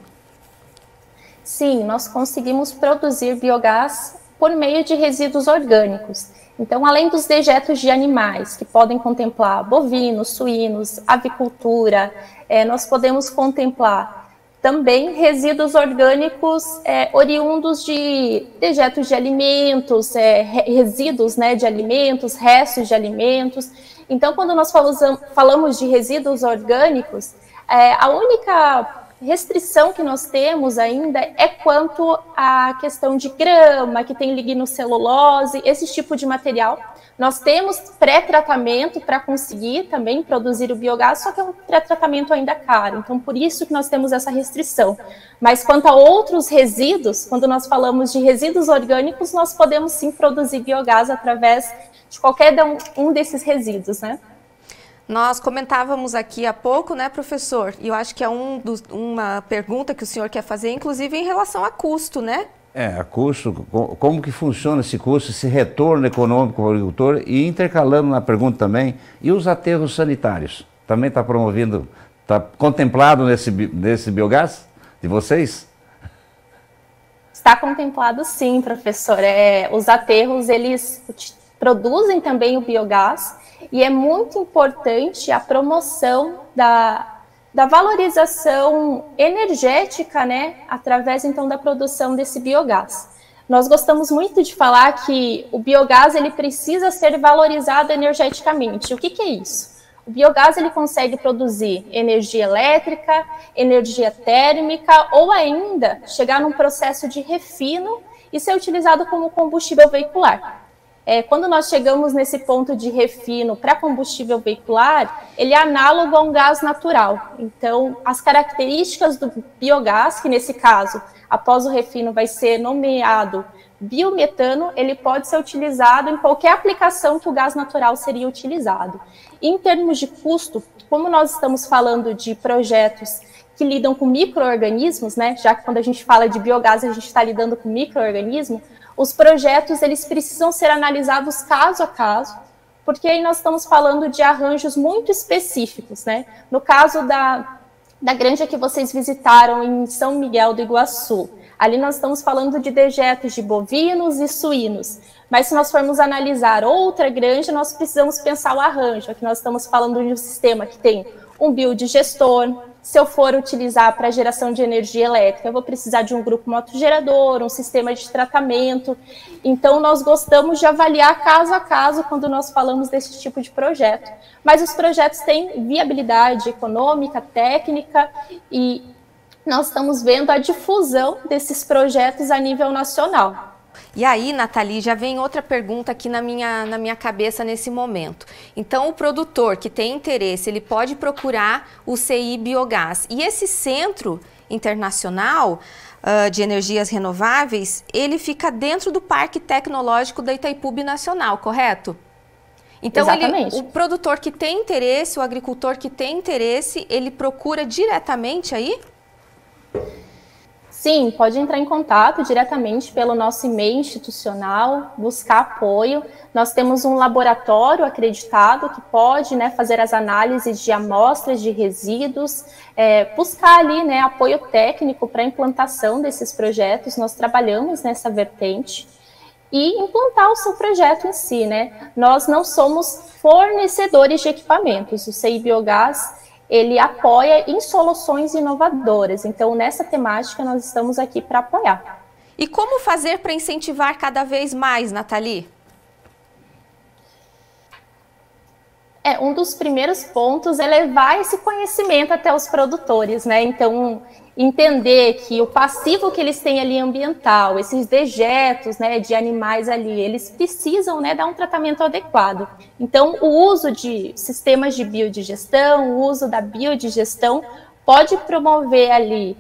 Sim, nós conseguimos produzir biogás por meio de resíduos orgânicos. Então, além dos dejetos de animais, que podem contemplar bovinos, suínos, avicultura, nós podemos contemplar também resíduos orgânicos oriundos de dejetos de alimentos, resíduos, né, de alimentos, restos de alimentos. Então, quando nós falamos de resíduos orgânicos, a única restrição que nós temos ainda é quanto à questão de grama, que tem lignocelulose, esse tipo de material. Nós temos pré-tratamento para conseguir também produzir o biogás, só que é um pré-tratamento ainda caro. Então, por isso que nós temos essa restrição. Mas quanto a outros resíduos, quando nós falamos de resíduos orgânicos, nós podemos sim produzir biogás através de qualquer um desses resíduos, né? Nós comentávamos aqui há pouco, né, professor? E eu acho que é uma pergunta que o senhor quer fazer, inclusive em relação a custo, né? Como que funciona esse custo, esse retorno econômico para o agricultor, e intercalando na pergunta também, e os aterros sanitários? Também está promovendo, está contemplado nesse biogás de vocês? Está contemplado sim, professor. Os aterros, eles produzem também o biogás, e é muito importante a promoção da valorização energética, né, através então da produção desse biogás. Nós gostamos muito de falar que o biogás ele precisa ser valorizado energeticamente. O que é isso? O biogás ele consegue produzir energia elétrica, energia térmica, ou ainda chegar num processo de refino e ser utilizado como combustível veicular. Quando nós chegamos nesse ponto de refino para combustível veicular, ele é análogo a um gás natural. Então, as características do biogás, que nesse caso, após o refino vai ser nomeado biometano, ele pode ser utilizado em qualquer aplicação que o gás natural seria utilizado. Em termos de custo, como nós estamos falando de projetos que lidam com micro-organismos, né, já que quando a gente fala de biogás, a gente está lidando com micro-organismo, os projetos eles precisam ser analisados caso a caso, porque aí nós estamos falando de arranjos muito específicos, né? No caso da granja que vocês visitaram em São Miguel do Iguaçu, ali nós estamos falando de dejetos de bovinos e suínos, mas se nós formos analisar outra granja, nós precisamos pensar o arranjo. Aqui nós estamos falando de um sistema que tem um biodigestor. Se eu for utilizar para geração de energia elétrica, eu vou precisar de um grupo motogerador, um sistema de tratamento. Então, nós gostamos de avaliar caso a caso quando nós falamos desse tipo de projeto. Mas os projetos têm viabilidade econômica, técnica, e nós estamos vendo a difusão desses projetos a nível nacional. E aí, Nathalie, já vem outra pergunta aqui na minha cabeça nesse momento. Então, o produtor que tem interesse, ele pode procurar o CI Biogás. E esse centro internacional de energias renováveis, ele fica dentro do Parque Tecnológico da Itaipu Binacional, correto? Então, o produtor que tem interesse, o agricultor que tem interesse, ele procura diretamente aí? Sim, pode entrar em contato diretamente pelo nosso e-mail institucional, buscar apoio. Nós temos um laboratório acreditado que pode, né, fazer as análises de amostras de resíduos, buscar ali, né, apoio técnico para a implantação desses projetos. Nós trabalhamos nessa vertente e implantar o seu projeto em si, né? Nós não somos fornecedores de equipamentos. O CI Biogás ele apoia em soluções inovadoras. Então, nessa temática, nós estamos aqui para apoiar. E como fazer para incentivar cada vez mais, Nathalie? Um dos primeiros pontos é levar esse conhecimento até os produtores, né? Então, entender que o passivo que eles têm ali ambiental, esses dejetos, né, de animais ali, eles precisam, né, dar um tratamento adequado. Então, o uso de sistemas de biodigestão, o uso da biodigestão pode promover ali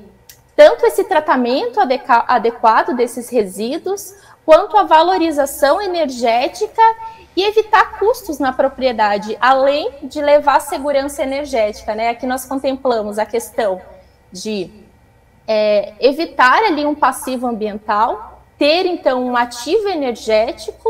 tanto esse tratamento adequado desses resíduos, quanto a valorização energética e evitar custos na propriedade, além de levar segurança energética, né? Aqui nós contemplamos a questão de evitar ali um passivo ambiental, ter então um ativo energético,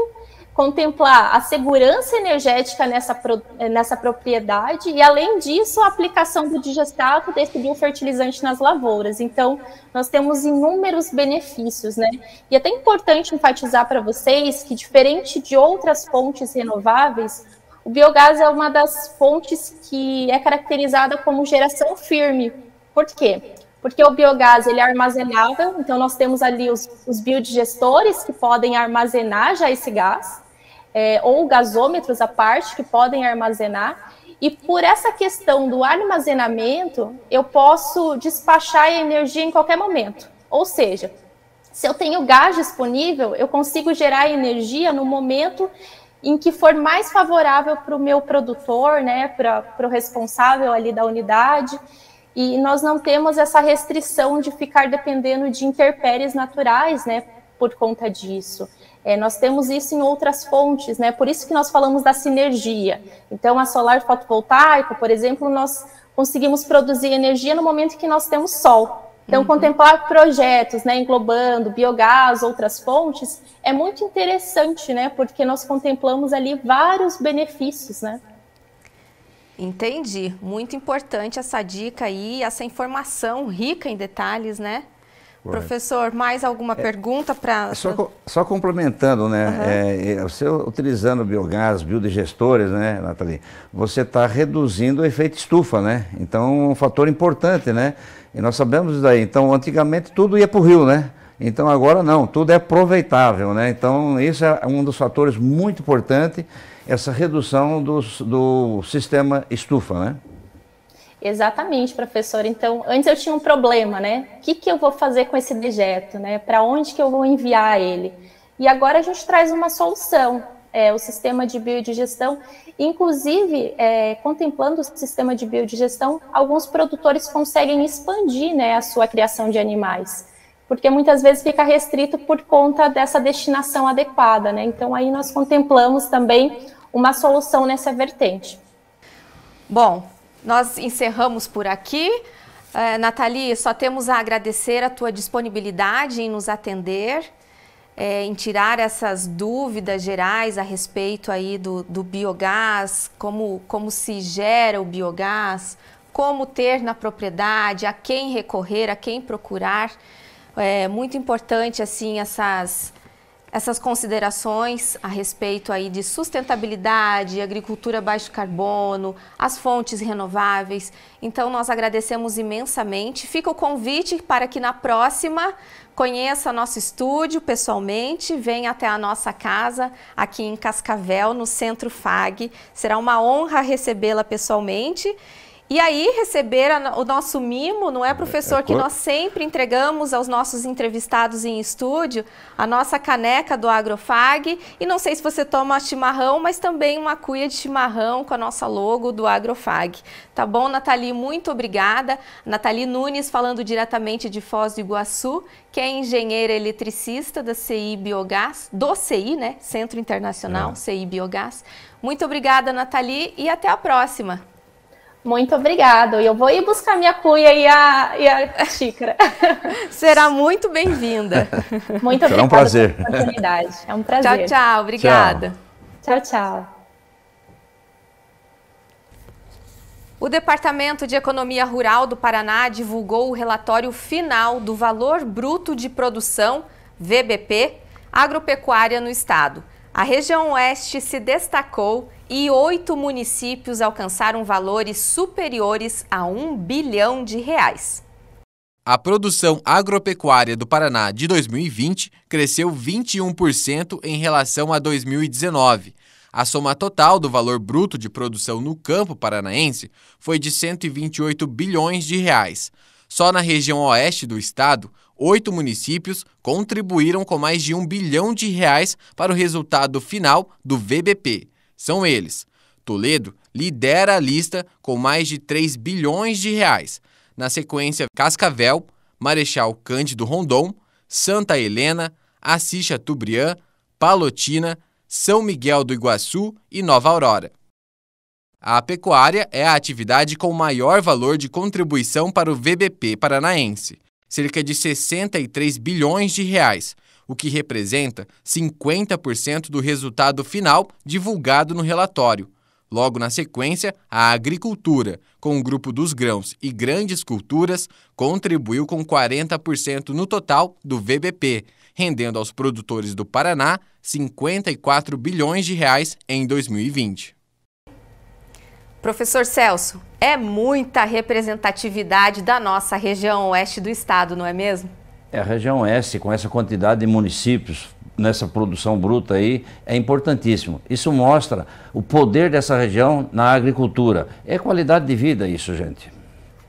contemplar a segurança energética nessa propriedade e, além disso, a aplicação do digestato desse biofertilizante nas lavouras. Então, nós temos inúmeros benefícios, né? E é até importante enfatizar para vocês que, diferente de outras fontes renováveis, o biogás é uma das fontes que é caracterizada como geração firme. Por quê? Porque o biogás ele é armazenável, então nós temos ali os biodigestores que podem armazenar já esse gás, ou gasômetros à parte que podem armazenar, e por essa questão do armazenamento, eu posso despachar a energia em qualquer momento. Ou seja, se eu tenho gás disponível, eu consigo gerar energia no momento em que for mais favorável para o meu produtor, né, para o responsável ali da unidade. E nós não temos essa restrição de ficar dependendo de intempéries naturais, né, por conta disso. Nós temos isso em outras fontes, né, por isso que nós falamos da sinergia. Então, a solar fotovoltaica, por exemplo, nós conseguimos produzir energia no momento que nós temos sol. Então, contemplar projetos, né, englobando biogás, outras fontes, é muito interessante, né, porque nós contemplamos ali vários benefícios, né. Entendi. Muito importante essa dica aí, essa informação rica em detalhes, né? Correto. Professor, mais alguma pergunta para... Só complementando, né? Você utilizando biogás, biodigestores, né, Nathalie? Você está reduzindo o efeito estufa, né? Então, é um fator importante, né? E nós sabemos isso daí. Então, antigamente tudo ia para o rio, né? Então, agora não, tudo é aproveitável, né? Então, isso é um dos fatores muito importantes, essa redução do sistema estufa, né? Exatamente, professor. Então, antes eu tinha um problema, né? O que eu vou fazer com esse dejeto, né? Para onde que eu vou enviar ele? E agora a gente traz uma solução, o sistema de biodigestão. Inclusive, contemplando o sistema de biodigestão, alguns produtores conseguem expandir, né, a sua criação de animais, porque muitas vezes fica restrito por conta dessa destinação adequada, né? Então, aí nós contemplamos também uma solução nessa vertente. Bom, nós encerramos por aqui. Nathalie, só temos a agradecer a tua disponibilidade em nos atender, em tirar essas dúvidas gerais a respeito aí do biogás, como se gera o biogás, como ter na propriedade, a quem recorrer, a quem procurar. É muito importante assim essas considerações a respeito aí de sustentabilidade, agricultura baixo carbono, as fontes renováveis. Então, nós agradecemos imensamente. Fica o convite para que na próxima conheça nosso estúdio pessoalmente, venha até a nossa casa aqui em Cascavel, no Centro FAG. Será uma honra recebê-la pessoalmente. E aí, receber o nosso mimo, não é, professor, que nós sempre entregamos aos nossos entrevistados em estúdio, a nossa caneca do Agrofag. E não sei se você toma chimarrão, mas também uma cuia de chimarrão com a nossa logo do Agrofag. Tá bom, Nathalie? Muito obrigada. Nathalie Nunes, falando diretamente de Foz do Iguaçu, que é engenheira eletricista da CI Biogás, do CI, né? Centro Internacional, CI Biogás. Muito obrigada, Nathalie, e até a próxima. Muito obrigado. Eu vou ir buscar minha cuia e a xícara. Será muito bem-vinda. Muito obrigada. Será um prazer. Pela oportunidade. É um prazer. Tchau, tchau. Obrigada. Tchau, tchau. O Departamento de Economia Rural do Paraná divulgou o relatório final do Valor Bruto de Produção, VBP, agropecuária no estado. A região oeste se destacou e 8 municípios alcançaram valores superiores a R$1 bilhão. A produção agropecuária do Paraná de 2020 cresceu 21% em relação a 2019. A soma total do valor bruto de produção no campo paranaense foi de R$128 bilhões. Só na região oeste do estado, 8 municípios contribuíram com mais de R$1 bilhão para o resultado final do VBP. São eles: Toledo lidera a lista com mais de R$3 bilhões. Na sequência, Cascavel, Marechal Cândido Rondon, Santa Helena, Assis Chateaubriand, Palotina, São Miguel do Iguaçu e Nova Aurora. A pecuária é a atividade com maior valor de contribuição para o VBP paranaense, cerca de R$63 bilhões, o que representa 50% do resultado final divulgado no relatório. Logo na sequência, a agricultura, com o grupo dos grãos e grandes culturas, contribuiu com 40% no total do VBP, rendendo aos produtores do Paraná R$54 bilhões em 2020. Professor Celso, é muita representatividade da nossa região oeste do estado, não é mesmo? A região oeste, com essa quantidade de municípios, nessa produção bruta aí, é importantíssimo. Isso mostra o poder dessa região na agricultura. É qualidade de vida isso, gente.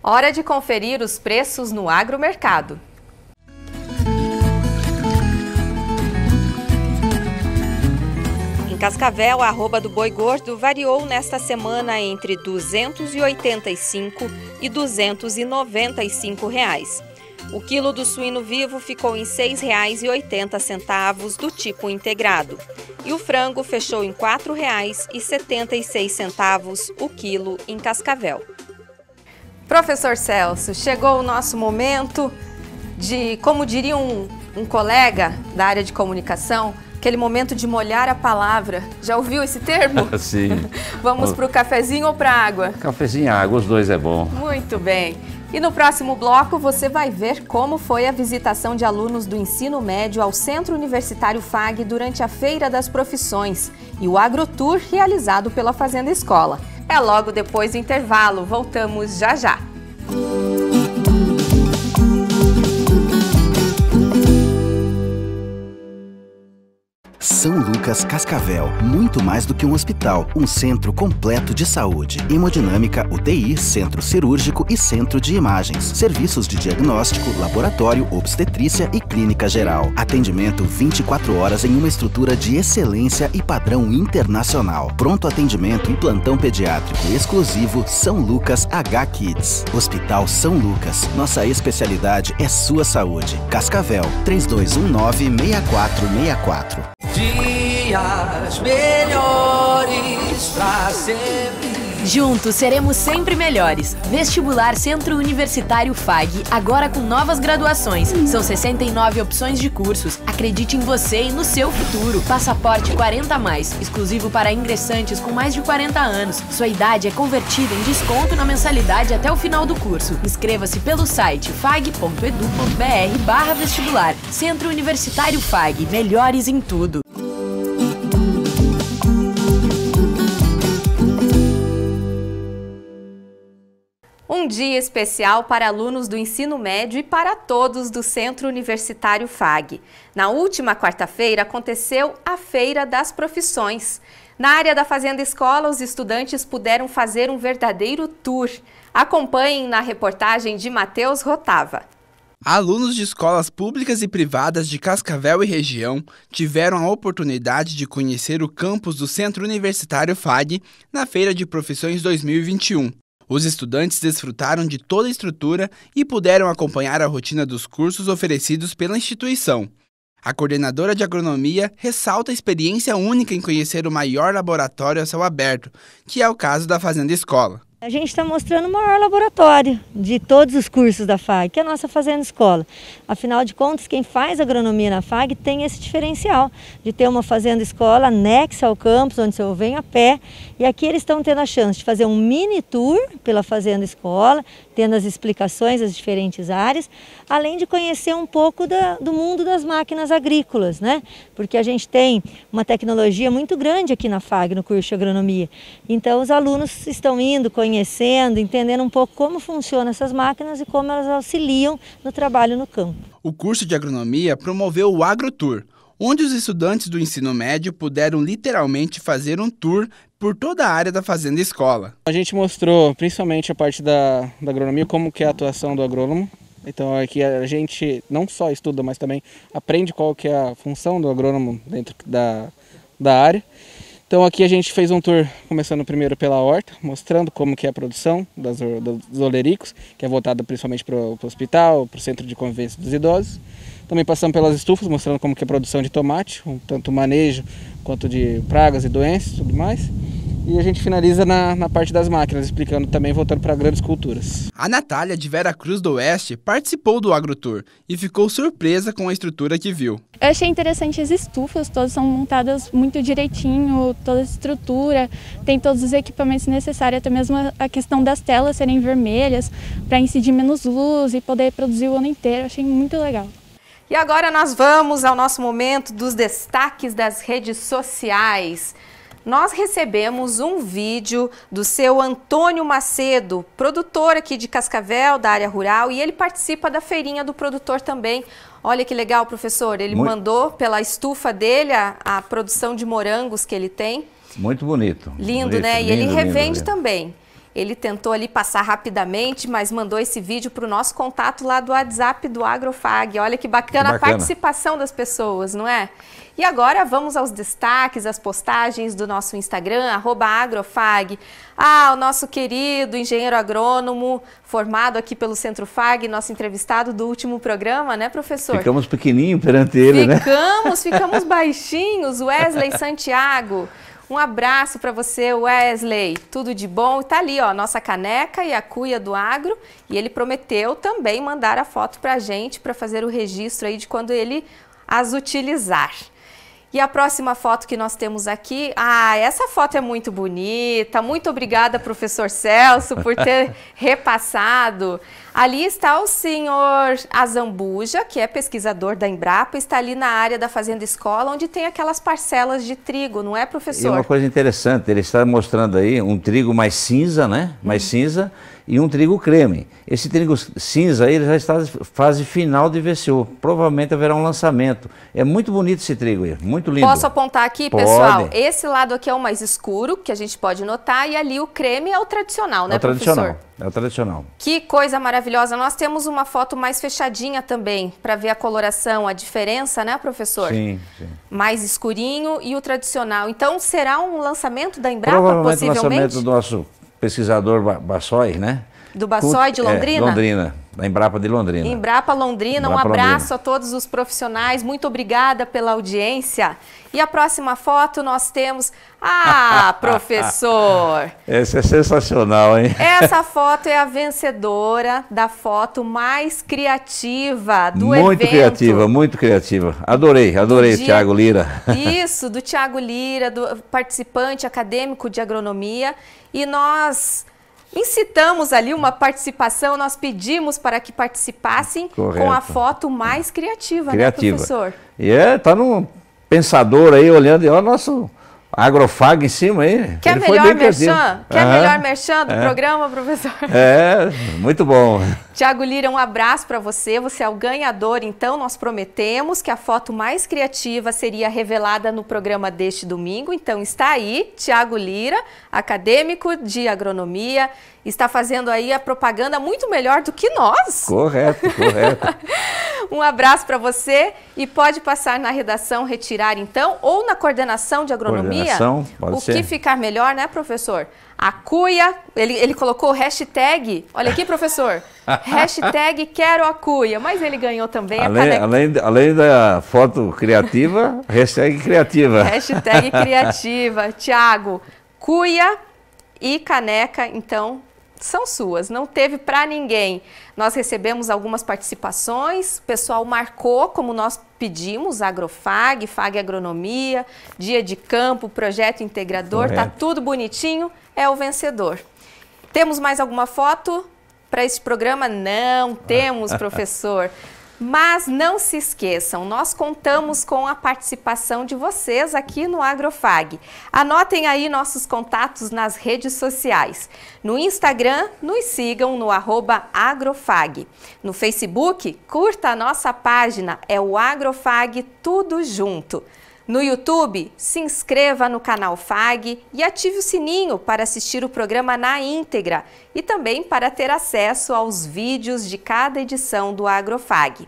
Hora de conferir os preços no agromercado. Em Cascavel, a arroba do boi gordo variou nesta semana entre R$ 285 e R$ 295. O quilo do suíno vivo ficou em R$ 6,80 do tipo integrado. E o frango fechou em R$ 4,76 o quilo em Cascavel. Professor Celso, chegou o nosso momento de, como diria um colega da área de comunicação, aquele momento de molhar a palavra. Já ouviu esse termo? Sim. Vamos para o cafezinho ou para a água? Cafezinho e água, os dois é bom. Muito bem. E no próximo bloco você vai ver como foi a visitação de alunos do ensino médio ao Centro Universitário FAG durante a Feira das Profissões e o AgroTour realizado pela Fazenda Escola. É logo depois do intervalo. Voltamos já já. São Lucas Cascavel, muito mais do que um hospital, um centro completo de saúde. Hemodinâmica, UTI, centro cirúrgico e centro de imagens. Serviços de diagnóstico, laboratório, obstetrícia e clínica geral. Atendimento 24 horas em uma estrutura de excelência e padrão internacional. Pronto atendimento e plantão pediátrico exclusivo São Lucas H-Kids. Hospital São Lucas, nossa especialidade é sua saúde. Cascavel, 3219-6464. Dias melhores pra sempre. Juntos seremos sempre melhores. Vestibular Centro Universitário FAG, agora com novas graduações. São 69 opções de cursos. Acredite em você e no seu futuro. Passaporte 40+, exclusivo para ingressantes com mais de 40 anos. Sua idade é convertida em desconto na mensalidade até o final do curso. Inscreva-se pelo site fag.edu.br/vestibular. Centro Universitário FAG, melhores em tudo. Um dia especial para alunos do ensino médio e para todos do Centro Universitário FAG. Na última quarta-feira aconteceu a Feira das Profissões. Na área da Fazenda Escola, os estudantes puderam fazer um verdadeiro tour. Acompanhem na reportagem de Matheus Rotava. Alunos de escolas públicas e privadas de Cascavel e região tiveram a oportunidade de conhecer o campus do Centro Universitário FAG na Feira de Profissões 2021. Os estudantes desfrutaram de toda a estrutura e puderam acompanhar a rotina dos cursos oferecidos pela instituição. A coordenadora de agronomia ressalta a experiência única em conhecer o maior laboratório a céu aberto, que é o caso da Fazenda Escola. A gente está mostrando o maior laboratório de todos os cursos da FAG, que é a nossa Fazenda Escola. Afinal de contas, quem faz agronomia na FAG tem esse diferencial de ter uma Fazenda Escola anexa ao campus, onde você vem a pé. E aqui eles estão tendo a chance de fazer um mini tour pela Fazenda Escola, tendo as explicações das diferentes áreas, além de conhecer um pouco do mundo das máquinas agrícolas, né? Porque a gente tem uma tecnologia muito grande aqui na FAG, no curso de agronomia. Então os alunos estão indo, conhecendo, entendendo um pouco como funcionam essas máquinas e como elas auxiliam no trabalho no campo. O curso de agronomia promoveu o AgroTour, onde os estudantes do ensino médio puderam literalmente fazer um tour por toda a área da Fazenda Escola. A gente mostrou principalmente a parte da agronomia, como que é a atuação do agrônomo. Então aqui a gente não só estuda, mas também aprende qual que é a função do agrônomo dentro da área. Então aqui a gente fez um tour começando primeiro pela horta, mostrando como que é a produção dos olericos, que é voltada principalmente para o hospital, para o centro de convivência dos idosos. Também passamos pelas estufas, mostrando como que é a produção de tomate, tanto o manejo quanto de pragas e doenças e tudo mais. E a gente finaliza na parte das máquinas, explicando também, voltando para grandes culturas. A Natália, de Vera Cruz do Oeste, participou do AgroTour e ficou surpresa com a estrutura que viu. Eu achei interessante as estufas, todas são montadas muito direitinho, toda a estrutura, tem todos os equipamentos necessários, até mesmo a questão das telas serem vermelhas, para incidir menos luz e poder produzir o ano inteiro, achei muito legal. E agora nós vamos ao nosso momento dos destaques das redes sociais. Nós recebemos um vídeo do seu Antônio Macedo, produtor aqui de Cascavel, da área rural, e ele participa da feirinha do produtor também. Olha que legal, professor, ele mandou pela estufa dele a produção de morangos que ele tem. Muito bonito. Lindo, bonito, né? Lindo, e ele revende lindo. também. Ele tentou ali passar rapidamente, mas mandou esse vídeo para o nosso contato lá do WhatsApp do Agrofag. Olha que bacana a participação das pessoas, não é? E agora vamos aos destaques, as postagens do nosso Instagram, @agrofag. O nosso querido engenheiro agrônomo, formado aqui pelo Centro FAG, nosso entrevistado do último programa, né, professor? Ficamos pequenininho perante ele, né? Ficamos baixinhos, Wesley Santiago. Um abraço para você, Wesley. Tudo de bom. Tá ali, ó, nossa caneca e a cuia do agro. E ele prometeu também mandar a foto para a gente para fazer o registro aí de quando ele as utilizar. E a próxima foto que nós temos aqui, essa foto é muito bonita. Muito obrigada, professor Celso, por ter repassado. Ali está o senhor Azambuja, que é pesquisador da Embrapa, está ali na área da Fazenda Escola, onde tem aquelas parcelas de trigo, não é, professor? E uma coisa interessante, ele está mostrando aí um trigo mais cinza, né? Mais cinza, e um trigo creme. Esse trigo cinza aí, ele já está em fase final de VCO. Provavelmente haverá um lançamento. É muito bonito esse trigo aí, muito lindo. Posso apontar aqui, pessoal? Esse lado aqui é o mais escuro, que a gente pode notar, e ali o creme é o tradicional, né, professor? É o tradicional. Que coisa maravilhosa. Nós temos uma foto mais fechadinha também, para ver a coloração, a diferença, né, professor? Sim, sim. Mais escurinho e o tradicional. Então, será um lançamento da Embrapa, provavelmente possivelmente? O lançamento do nosso pesquisador Bassoi, né? Do Bassoi de Londrina? Londrina, da Embrapa de Londrina. Embrapa Londrina, Embrapa um abraço Londrina. a todos os profissionais, muito obrigada pela audiência. E a próxima foto nós temos... professor! Essa é sensacional, hein? Essa foto é a vencedora da foto mais criativa do evento. Muito criativa. Adorei, Thiago Lira. Isso, do Thiago Lira, do participante acadêmico de agronomia. E nós incitamos ali uma participação, nós pedimos para que participassem com a foto mais criativa, né, professor? E tá num pensador aí, olhando, olha o nosso Agrofag em cima aí. Quer melhor merchan? Quer melhor merchan do programa, professor? Muito bom. Thiago Lira, um abraço para você. Você é o ganhador, então nós prometemos que a foto mais criativa seria revelada no programa deste domingo. Então está aí, Thiago Lira, acadêmico de agronomia, está fazendo aí a propaganda muito melhor do que nós. Correto. Um abraço para você e pode passar na redação, retirar então, ou na coordenação de agronomia. Pode ser. Que ficar melhor, né, professor? A cuia, ele colocou o hashtag, olha aqui, professor, hashtag quero a cuia, mas ele ganhou também a caneca. Além da foto criativa, hashtag criativa. Hashtag criativa. Thiago, cuia e caneca, então, são suas, não teve para ninguém. Nós recebemos algumas participações, o pessoal marcou, como nós pedimos, Agrofag, Fag Agronomia, Dia de Campo, Projeto Integrador, tá tudo bonitinho, é o vencedor. Temos mais alguma foto para este programa? Não temos, professor. Mas não se esqueçam, nós contamos com a participação de vocês aqui no Agrofag. Anotem aí nossos contatos nas redes sociais. No Instagram, nos sigam no @agrofag. No Facebook, curta a nossa página, é o Agrofag tudo junto. No YouTube, se inscreva no canal FAG e ative o sininho para assistir o programa na íntegra e também para ter acesso aos vídeos de cada edição do Agrofag.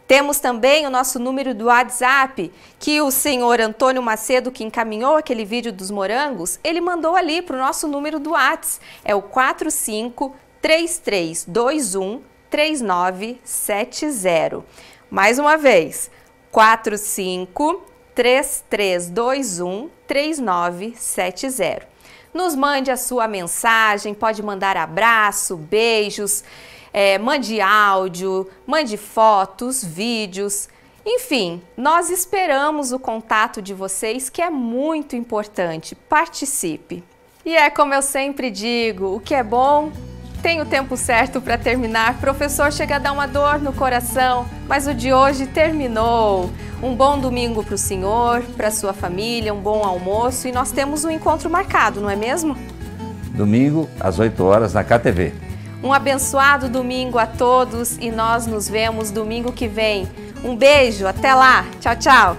Temos também o nosso número do WhatsApp, que o senhor Antônio Macedo, que encaminhou aquele vídeo dos morangos, ele mandou ali para o nosso número do WhatsApp, é o 4533213970. Mais uma vez, 4533213970. Nos mande a sua mensagem, pode mandar abraço, beijos, mande áudio, mande fotos, vídeos. Enfim, nós esperamos o contato de vocês, que é muito importante. Participe. E é como eu sempre digo, o que é bom tem o tempo certo para terminar. Professor, chega a dar uma dor no coração, mas o de hoje terminou. Um bom domingo para o senhor, para a sua família, um bom almoço e nós temos um encontro marcado, não é mesmo? Domingo, às 8 horas, na KTV. Um abençoado domingo a todos e nós nos vemos domingo que vem. Um beijo, até lá. Tchau, tchau.